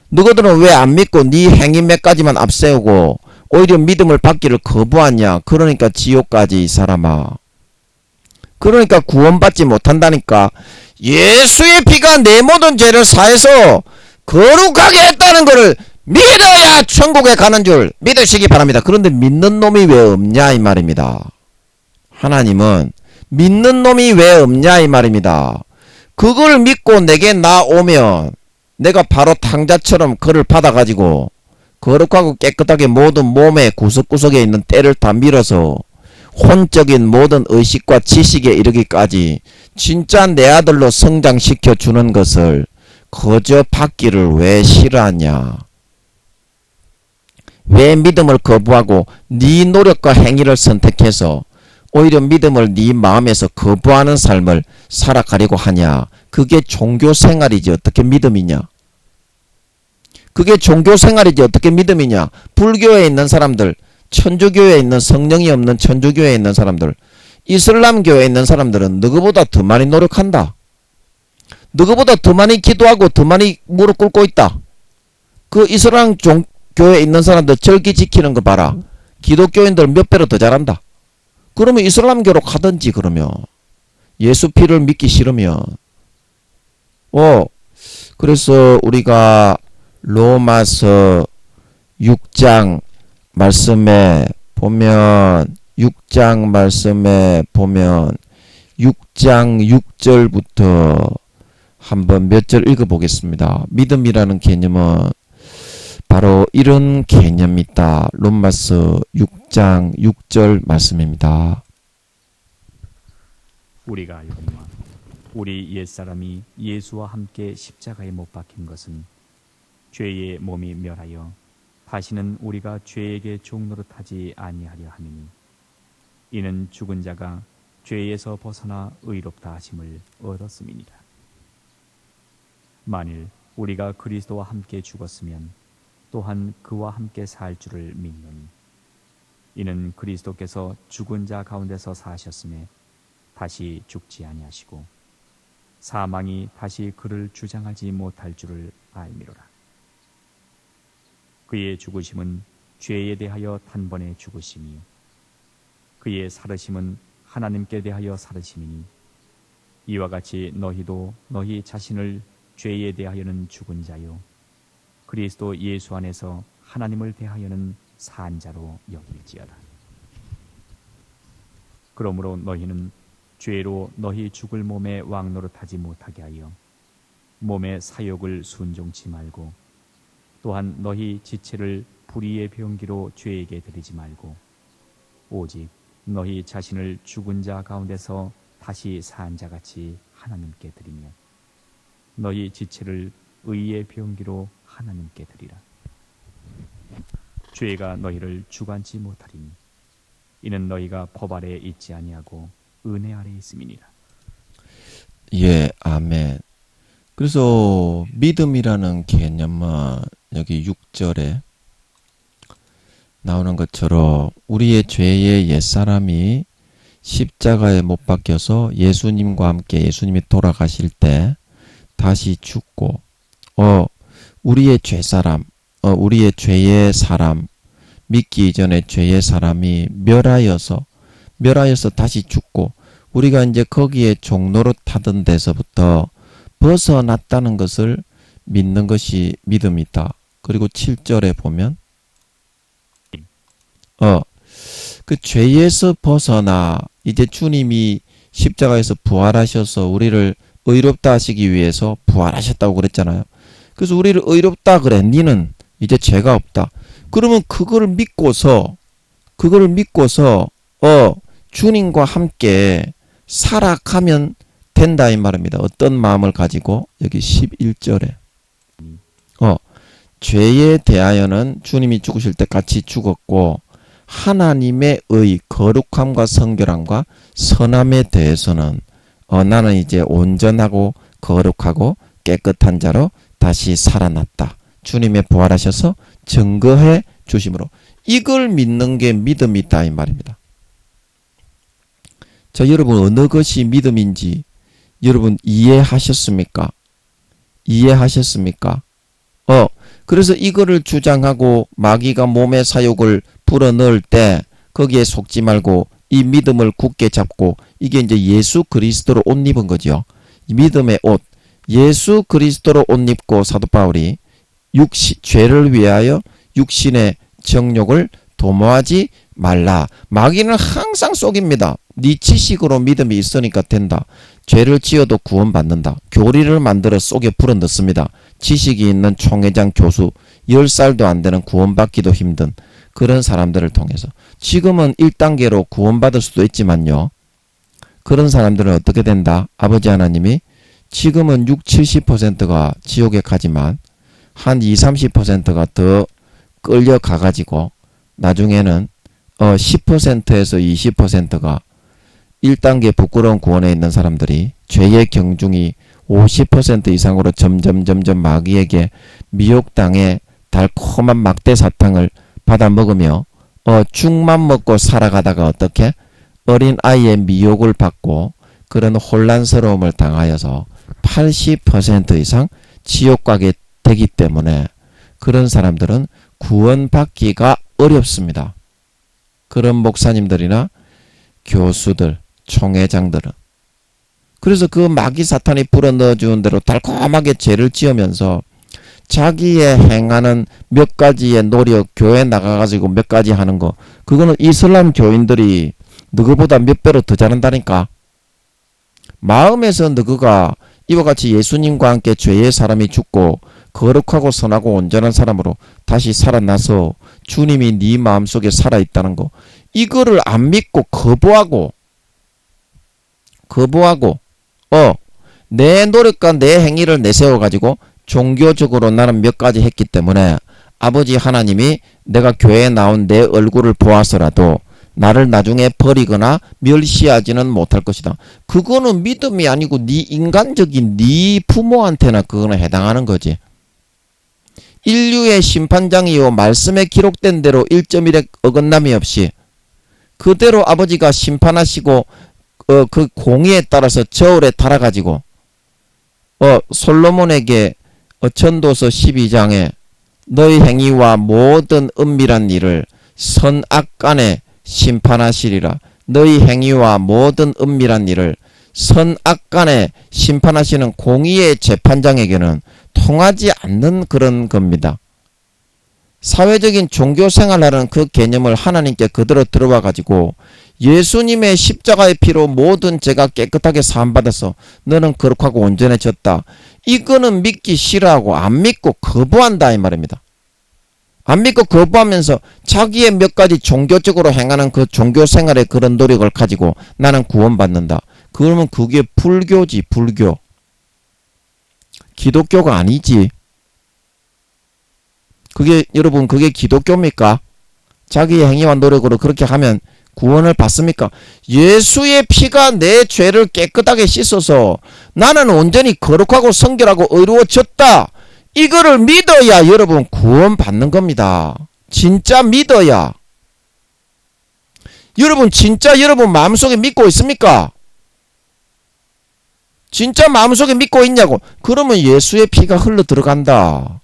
너희들은 왜 안 믿고 네 행위 몇 가지만 앞세우고 오히려 믿음을 받기를 거부하냐. 그러니까 지옥까지, 이 사람아. 그러니까 구원받지 못한다니까. 예수의 피가 내 모든 죄를 사해서 거룩하게 했다는 것을 믿어야 천국에 가는 줄 믿으시기 바랍니다. 그런데 믿는 놈이 왜 없냐 이 말입니다. 하나님은 믿는 놈이 왜 없냐 이 말입니다. 그걸 믿고 내게 나오면 내가 바로 탕자처럼 그를 받아가지고 거룩하고 깨끗하게 모든 몸의 구석구석에 있는 때를 다 밀어서 혼적인 모든 의식과 지식에 이르기까지 진짜 내 아들로 성장시켜 주는 것을 거저 받기를 왜 싫어하냐. 왜 믿음을 거부하고 네 노력과 행위를 선택해서 오히려 믿음을 네 마음에서 거부하는 삶을 살아가려고 하냐. 그게 종교생활이지 어떻게 믿음이냐. 그게 종교생활이지 어떻게 믿음이냐. 불교에 있는 사람들, 천주교에 있는 성령이 없는 천주교에 있는 사람들, 이슬람교에 있는 사람들은 너희보다 더 많이 노력한다. 너희보다 더 많이 기도하고 더 많이 무릎 꿇고 있다. 그 이슬람 교에 있는 사람들 절기 지키는 거 봐라. 기독교인들 몇 배로 더 잘한다. 그러면 이슬람교로 가든지. 그러면 예수 피를 믿기 싫으면. 그래서 우리가 로마서 6장 말씀에 보면 6장 말씀에 보면 6장 6절부터 한번 몇 절 읽어보겠습니다. 믿음이라는 개념은 바로 이런 개념이 있다. 로마서 6장 6절 말씀입니다. 우리가 알거니와 우리 옛사람이 예수와 함께 십자가에 못 박힌 것은 죄의 몸이 멸하여 다시는 우리가 죄에게 종노릇하지 아니하려 함이니 이는 죽은 자가 죄에서 벗어나 의롭다 하심을 얻었음이니라. 만일 우리가 그리스도와 함께 죽었으면 또한 그와 함께 살 줄을 믿노니 이는 그리스도께서 죽은 자 가운데서 사셨음에 다시 죽지 아니하시고 사망이 다시 그를 주장하지 못할 줄을 알미로라. 그의 죽으심은 죄에 대하여 단번에 죽으심이요 그의 살으심은 하나님께 대하여 살으심이니 이와 같이 너희도 너희 자신을 죄에 대하여는 죽은 자요 그리스도 예수 안에서 하나님을 대하여는 산 자로 여길지어다. 그러므로 너희는 죄로 너희 죽을 몸에 왕노릇하지 못하게 하여 몸의 사욕을 순종치 말고 또한 너희 지체를 불의의 병기로 죄에게 드리지 말고 오직 너희 자신을 죽은 자 가운데서 다시 산 자같이 하나님께 드리며 너희 지체를 의의 병기로 하나님께 드리라. 죄가 너희를 주관치 못하리니 이는 너희가 법 아래에 있지 아니하고 은혜 아래에 있음이니라. 예, 아멘. 그래서 믿음이라는 개념은 여기 6절에 나오는 것처럼 우리의 죄의 옛사람이 십자가에 못 박혀서 예수님과 함께 예수님이 돌아가실 때 다시 죽고 우리의 죄사람, 우리의 죄의 사람, 믿기 이전에 죄의 사람이 멸하여서 다시 죽고 우리가 이제 거기에 종로로 타던 데서부터 벗어났다는 것을 믿는 것이 믿음이다. 그리고 7절에 보면 그 죄에서 벗어나 이제 주님이 십자가에서 부활하셔서 우리를 의롭다 하시기 위해서 부활하셨다고 그랬잖아요. 그래서 우리를 의롭다 그래. 니는 이제 죄가 없다. 그러면 그거를 믿고서 주님과 함께 살아가면 된다 이 말입니다. 어떤 마음을 가지고 여기 11절에 죄에 대하여는 주님이 죽으실 때 같이 죽었고 하나님의 의, 거룩함과 성결함과 선함에 대해서는 나는 이제 온전하고 거룩하고 깨끗한 자로 다시 살아났다. 주님의 부활하셔서 증거해 주심으로 이걸 믿는 게 믿음이다 이 말입니다. 자, 여러분 어느 것이 믿음인지 여러분 이해하셨습니까? 그래서 이거를 주장하고 마귀가 몸의 사욕을 불어넣을 때 거기에 속지 말고 이 믿음을 굳게 잡고 이게 이제 예수 그리스도로 옷 입은 거죠. 이 믿음의 옷, 예수 그리스도로 옷 입고 사도 바울이 죄를 위하여 육신의 정욕을 도모하지 말라. 마귀는 항상 속입니다. 네 지식으로 믿음이 있으니까 된다. 죄를 지어도 구원받는다. 교리를 만들어 속에 불어넣습니다. 지식이 있는 총회장 교수 10살도 안 되는 구원받기도 힘든 그런 사람들을 통해서 지금은 1단계로 구원받을 수도 있지만요. 그런 사람들은 어떻게 된다? 아버지 하나님이 지금은 60-70%가 지옥에 가지만 한 20-30%가 더 끌려가가지고 나중에는 10%에서 20%가 1단계 부끄러운 구원에 있는 사람들이 죄의 경중이 50% 이상으로 점점 마귀에게 미혹당해 달콤한 막대 사탕을 받아 먹으며 죽만 먹고 살아가다가 어떻게 어린 아이의 미혹을 받고 그런 혼란스러움을 당하여서 80% 이상 지옥 가게 되기 때문에 그런 사람들은 구원받기가 어렵습니다. 그런 목사님들이나 교수들, 총회장들은 그래서 그 마귀 사탄이 불어넣어 주는 대로 달콤하게 죄를 지으면서 자기의 행하는 몇 가지의 노력, 교회 나가가지고 몇 가지 하는 거 그거는 이슬람 교인들이 너희보다 몇 배로 더 잘한다니까. 마음에서 너희가 이와 같이 예수님과 함께 죄의 사람이 죽고 거룩하고 선하고 온전한 사람으로 다시 살아나서 주님이 네 마음속에 살아있다는 거 이거를 안 믿고 거부하고 내 노력과 내 행위를 내세워가지고 종교적으로 나는 몇 가지 했기 때문에 아버지 하나님이 내가 교회에 나온 내 얼굴을 보아서라도 나를 나중에 버리거나 멸시하지는 못할 것이다. 그거는 믿음이 아니고 네 인간적인 네 부모한테나 그거는 해당하는 거지. 인류의 심판장이요 말씀에 기록된 대로 1.1의 어긋남이 없이 그대로 아버지가 심판하시고 그 공의에 따라서 저울에 달아가지고 솔로몬에게 전도서 12장에 너희 행위와 모든 은밀한 일을 선악간에 심판하시리라. 너희 행위와 모든 은밀한 일을 선악간에 심판하시는 공의의 재판장에게는 통하지 않는 그런 겁니다. 사회적인 종교생활하는 그 개념을 하나님께 그대로 들어와 가지고 예수님의 십자가의 피로 모든 죄가 깨끗하게 사함받아서 너는 거룩하고 온전해졌다. 이거는 믿기 싫어하고 안 믿고 거부한다 이 말입니다. 안 믿고 거부하면서 자기의 몇 가지 종교적으로 행하는 그 종교 생활의 그런 노력을 가지고 나는 구원받는다. 그러면 그게 불교지, 불교. 기독교가 아니지. 그게 여러분 그게 기독교입니까? 자기의 행위와 노력으로 그렇게 하면 구원을 받습니까? 예수의 피가 내 죄를 깨끗하게 씻어서 나는 온전히 거룩하고 성결하고 의로워졌다. 이거를 믿어야 여러분 구원 받는 겁니다. 진짜 믿어야. 여러분 진짜 여러분 마음속에 믿고 있습니까? 진짜 마음속에 믿고 있냐고. 그러면 예수의 피가 흘러 들어간다.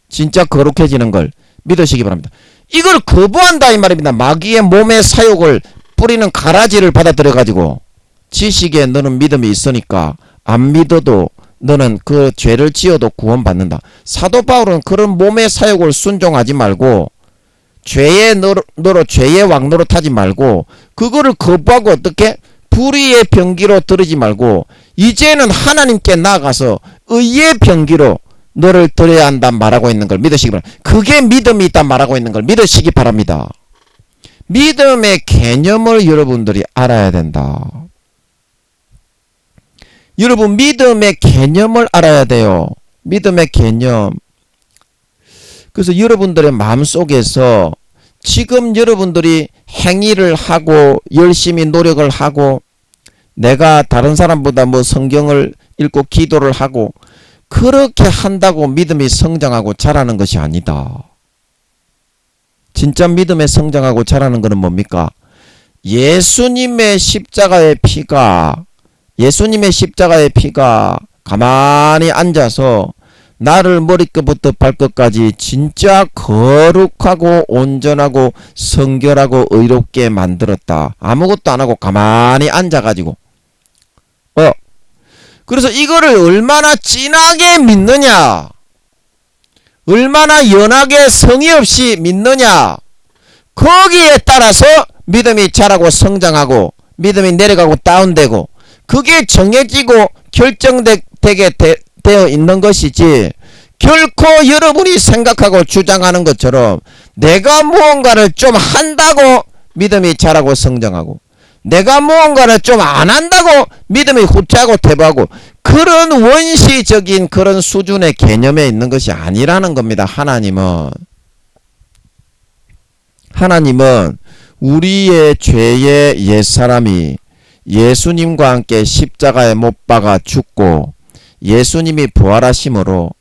진짜 거룩해지는 걸 믿으시기 바랍니다. 이걸 거부한다 이 말입니다. 마귀의 몸의 사욕을 뿌리는 가라지를 받아들여 가지고 지식에 너는 믿음이 있으니까 안 믿어도 너는 그 죄를 지어도 구원받는다. 사도 바울은 그런 몸의 사욕을 순종하지 말고 죄의 너로 죄의 왕노릇 하지 말고 그거를 거부하고 어떻게 불의의 병기로 들이지 말고 이제는 하나님께 나아가서 의의 병기로 너를 드려야 한다 말하고 있는 걸 믿으시기 바랍니다. 그게 믿음이 있다 말하고 있는 걸 믿으시기 바랍니다. 믿음의 개념을 여러분들이 알아야 된다. 여러분 믿음의 개념을 알아야 돼요. 믿음의 개념. 그래서 여러분들의 마음속에서 지금 여러분들이 행위를 하고 열심히 노력을 하고 내가 다른 사람보다 뭐 성경을 읽고 기도를 하고 그렇게 한다고 믿음이 성장하고 자라는 것이 아니다. 진짜 믿음에 성장하고 자라는 것은 뭡니까? 예수님의 십자가의 피가 가만히 앉아서 나를 머리끝부터 발끝까지 진짜 거룩하고 온전하고 성결하고 의롭게 만들었다. 아무것도 안 하고 가만히 앉아가지고 그래서 이거를 얼마나 진하게 믿느냐, 얼마나 연하게 성의 없이 믿느냐, 거기에 따라서 믿음이 자라고 성장하고 믿음이 내려가고 다운되고 그게 정해지고 결정되게 되어 있는 것이지 결코 여러분이 생각하고 주장하는 것처럼 내가 무언가를 좀 한다고 믿음이 자라고 성장하고 내가 무언가를 좀 안 한다고 믿음이 후퇴하고 퇴보하고 그런 원시적인 그런 수준의 개념에 있는 것이 아니라는 겁니다. 하나님은 우리의 죄의 옛사람이 예수님과 함께 십자가에 못 박아 죽고 예수님이 부활하심으로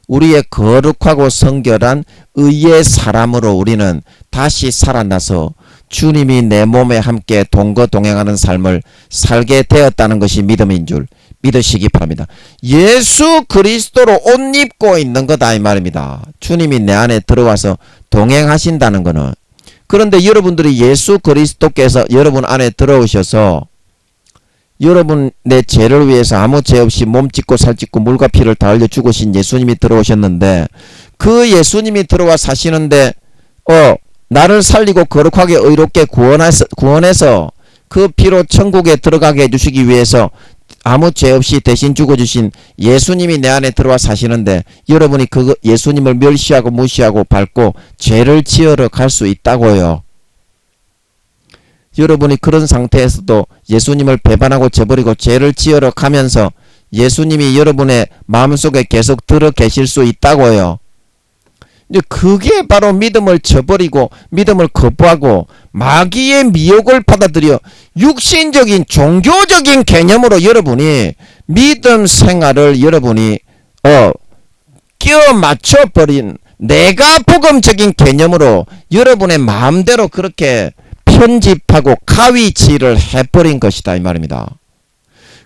우리의 거룩하고 성결한 의의 사람으로 우리는 다시 살아나서 주님이 내 몸에 함께 동거동행하는 삶을 살게 되었다는 것이 믿음인 줄 믿으시기 바랍니다. 예수 그리스도로 옷 입고 있는 거다 이 말입니다. 주님이 내 안에 들어와서 동행하신다는 거는. 그런데 여러분들이 예수 그리스도께서 여러분 안에 들어오셔서 여러분 내 죄를 위해서 아무 죄 없이 몸 찢고 살 찢고 물과 피를 다 흘려 죽으신 예수님이 들어오셨는데 그 예수님이 들어와 사시는데 나를 살리고 거룩하게 의롭게 구원해서 그 피로 천국에 들어가게 해주시기 위해서 아무 죄 없이 대신 죽어주신 예수님이 내 안에 들어와 사시는데 여러분이 그 예수님을 멸시하고 무시하고 밟고 죄를 지으러 갈 수 있다고요. 여러분이 그런 상태에서도 예수님을 배반하고 저버리고 죄를 지으러 가면서 예수님이 여러분의 마음속에 계속 들어 계실 수 있다고요. 이제 그게 바로 믿음을 저버리고 믿음을 거부하고 마귀의 미혹을 받아들여 육신적인 종교적인 개념으로 여러분이 믿음 생활을 여러분이 끼워 맞춰버린 내가 복음적인 개념으로 여러분의 마음대로 그렇게 편집하고 가위질을 해버린 것이다 이 말입니다.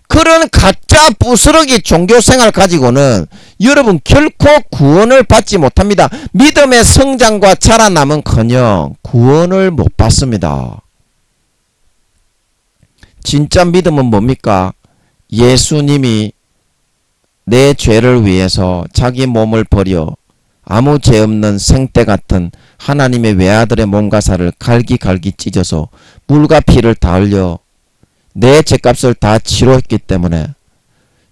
그런 가짜 부스러기 종교생활 가지고는 여러분 결코 구원을 받지 못합니다. 믿음의 성장과 자라남은커녕 구원을 못 받습니다. 진짜 믿음은 뭡니까? 예수님이 내 죄를 위해서 자기 몸을 버려 아무 죄 없는 생떼 같은 하나님의 외아들의 몸과 살을 갈기갈기 찢어서 물과 피를 다 흘려 내 죄값을 다 치렀기 때문에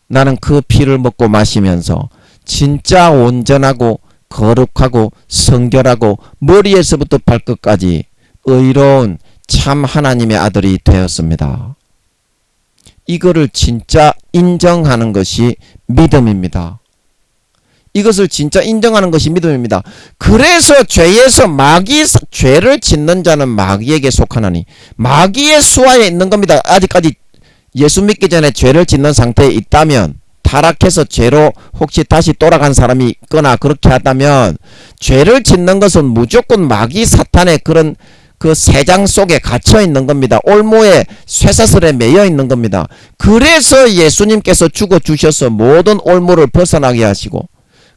나는 그 피를 먹고 마시면서 진짜 온전하고 거룩하고 성결하고 머리에서부터 발끝까지 의로운 참 하나님의 아들이 되었습니다. 이거를 진짜 인정하는 것이 믿음입니다. 이것을 진짜 인정하는 것이 믿음입니다. 그래서 죄에서 죄를 짓는 자는 마귀에게 속하나니 마귀의 수하에 있는 겁니다. 아직까지 예수 믿기 전에 죄를 짓는 상태에 있다면, 타락해서 죄로 혹시 다시 돌아간 사람이 있거나 그렇게 하다면 죄를 짓는 것은 무조건 마귀 사탄의 그런 그 세장 속에 갇혀 있는 겁니다. 올무에 쇠사슬에 매여 있는 겁니다. 그래서 예수님께서 죽어 주셔서 모든 올무를 벗어나게 하시고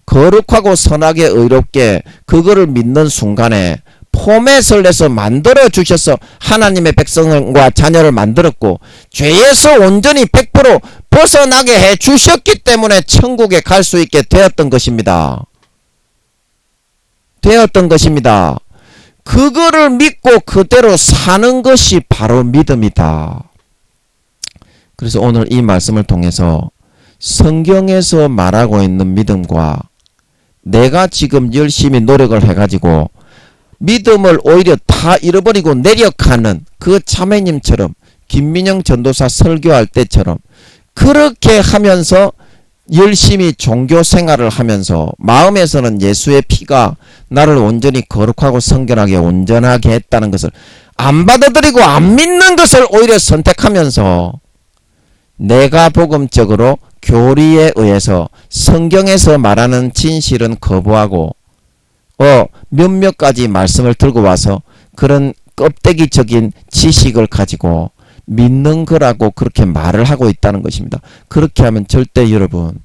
거룩하고 선하게 의롭게 그거를 믿는 순간에 폼에 설레서 만들어 주셔서 하나님의 백성과 자녀를 만들었고 죄에서 온전히 100% 벗어나게 해 주셨기 때문에 천국에 갈 수 있게 되었던 것입니다. 그거를 믿고 그대로 사는 것이 바로 믿음이다. 그래서 오늘 이 말씀을 통해서 성경에서 말하고 있는 믿음과 내가 지금 열심히 노력을 해가지고 믿음을 오히려 다 잃어버리고 내력하는 그 자매님처럼, 김민영 전도사 설교할 때처럼 그렇게 하면서 열심히 종교 생활을 하면서 마음에서는 예수의 피가 나를 온전히 거룩하고 성결하게 온전하게 했다는 것을 안 받아들이고 안 믿는 것을 오히려 선택하면서 내가 복음적으로 교리에 의해서 성경에서 말하는 진실은 거부하고 몇몇 가지 말씀을 들고 와서 그런 껍데기적인 지식을 가지고 믿는 거라고 그렇게 말을 하고 있다는 것입니다. 그렇게 하면 절대 여러분,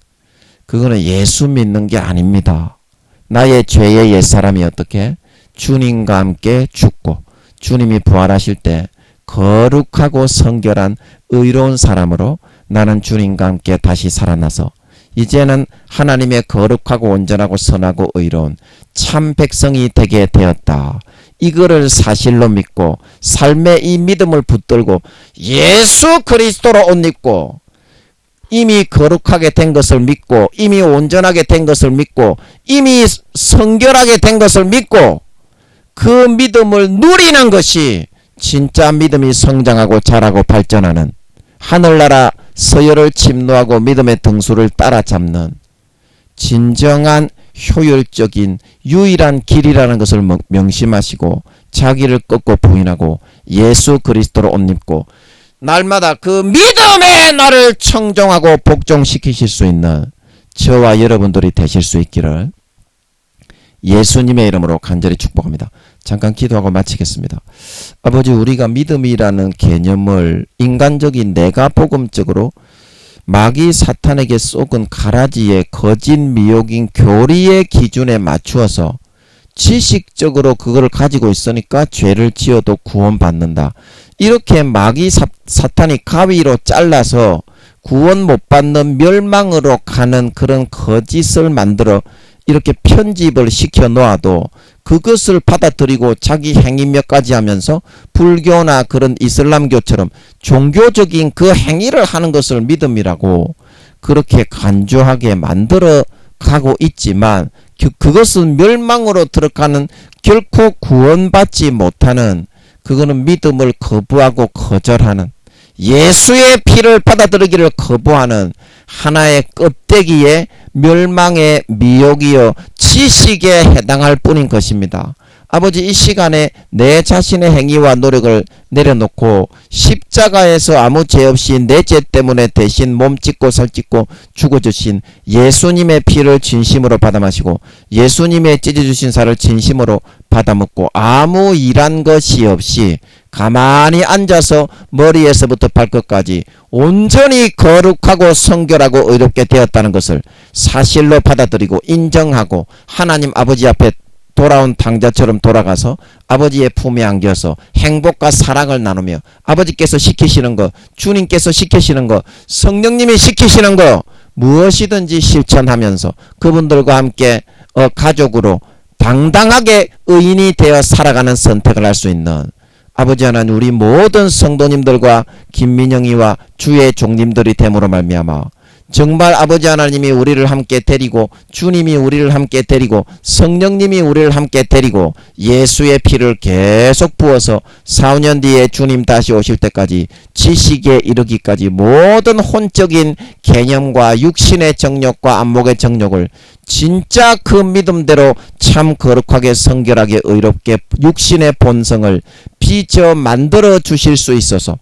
그거는 예수 믿는 게 아닙니다. 나의 죄의 옛사람이 어떻게? 주님과 함께 죽고 주님이 부활하실 때 거룩하고 성결한 의로운 사람으로 나는 주님과 함께 다시 살아나서 이제는 하나님의 거룩하고 온전하고 선하고 의로운 참 백성이 되게 되었다. 이거를 사실로 믿고 삶의 이 믿음을 붙들고 예수 그리스도로 옷 입고 이미 거룩하게 된 것을 믿고 이미 온전하게 된 것을 믿고 이미 성결하게 된 것을 믿고 그 믿음을 누리는 것이 진짜 믿음이 성장하고 자라고 발전하는, 하늘나라 서열을 침노하고 믿음의 등수를 따라잡는 진정한 효율적인 유일한 길이라는 것을 명심하시고 자기를 꺾고 부인하고 예수 그리스도로 옷 입고 날마다 그 믿음의 나를 청정하고 복종시키실 수 있는 저와 여러분들이 되실 수 있기를 예수님의 이름으로 간절히 축복합니다. 잠깐 기도하고 마치겠습니다. 아버지, 우리가 믿음이라는 개념을 인간적인 내가 복음적으로 마귀 사탄에게 쏘은 가라지의 거짓 미혹인 교리의 기준에 맞추어서 지식적으로 그거를 가지고 있으니까 죄를 지어도 구원받는다. 이렇게 마귀 사탄이 가위로 잘라서 구원 못 받는 멸망으로 가는 그런 거짓을 만들어 이렇게 편집을 시켜 놓아도 그것을 받아들이고 자기 행위 몇 가지 하면서 불교나 그런 이슬람교처럼 종교적인 그 행위를 하는 것을 믿음이라고 그렇게 간주하게 만들어 가고 있지만 그것은 멸망으로 들어가는, 결코 구원받지 못하는, 그거는 믿음을 거부하고 거절하는, 예수의 피를 받아들이기를 거부하는 하나의 껍데기의 멸망의 미혹이요 지식에 해당할 뿐인 것입니다. 아버지, 이 시간에 내 자신의 행위와 노력을 내려놓고 십자가에서 아무 죄 없이 내 죄 때문에 대신 몸 찢고 살 찢고 죽어주신 예수님의 피를 진심으로 받아 마시고 예수님의 찢어주신 살을 진심으로 받아 먹고 아무 일한 것이 없이 가만히 앉아서 머리에서부터 발끝까지 온전히 거룩하고 성결하고 의롭게 되었다는 것을 사실로 받아들이고 인정하고 하나님 아버지 앞에 돌아온 탕자처럼 돌아가서 아버지의 품에 안겨서 행복과 사랑을 나누며 아버지께서 시키시는 것, 주님께서 시키시는 것, 성령님이 시키시는 것 무엇이든지 실천하면서 그분들과 함께 가족으로 당당하게 의인이 되어 살아가는 선택을 할 수 있는 아버지 하나님, 우리 모든 성도님들과 김민영이와 주의 종님들이 됨으로 말미암아 정말 아버지 하나님이 우리를 함께 데리고 주님이 우리를 함께 데리고 성령님이 우리를 함께 데리고 예수의 피를 계속 부어서 4~5년 뒤에 주님 다시 오실 때까지 지식에 이르기까지 모든 혼적인 개념과 육신의 정욕과 안목의 정욕을 진짜 그 믿음대로 참 거룩하게 성결하게 의롭게 육신의 본성을 빚어 만들어 주실 수 있어서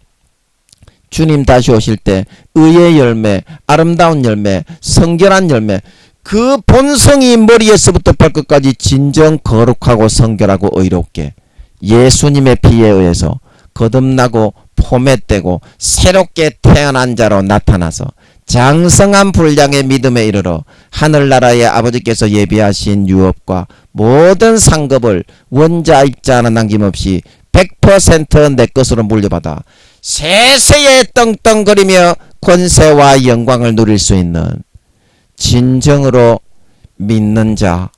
주님 다시 오실 때 의의 열매, 아름다운 열매, 성결한 열매, 그 본성이 머리에서부터 발끝까지 진정 거룩하고 성결하고 의롭게 예수님의 피에 의해서 거듭나고 포맷되고 새롭게 태어난 자로 나타나서 장성한 분량의 믿음에 이르러 하늘나라의 아버지께서 예비하신 유업과 모든 상급을 원자 입자 하나 남김없이 100% 내 것으로 물려받아 세세에 떵떵거리며 권세와 영광을 누릴 수 있는 진정으로 믿는 자,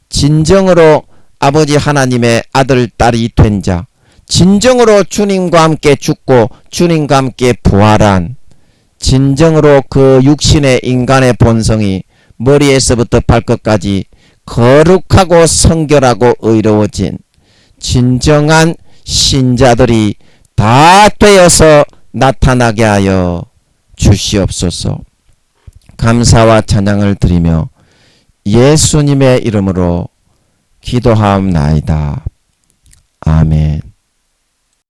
진정으로 아버지 하나님의 아들, 딸이 된 자, 진정으로 주님과 함께 죽고 주님과 함께 부활한 진정으로 그 육신의 인간의 본성이 머리에서부터 발끝까지 거룩하고 성결하고 의로워진 진정한 신자들이 다 되어서 나타나게 하여 주시옵소서. 감사와 찬양을 드리며 예수님의 이름으로 기도하옵나이다. 아멘.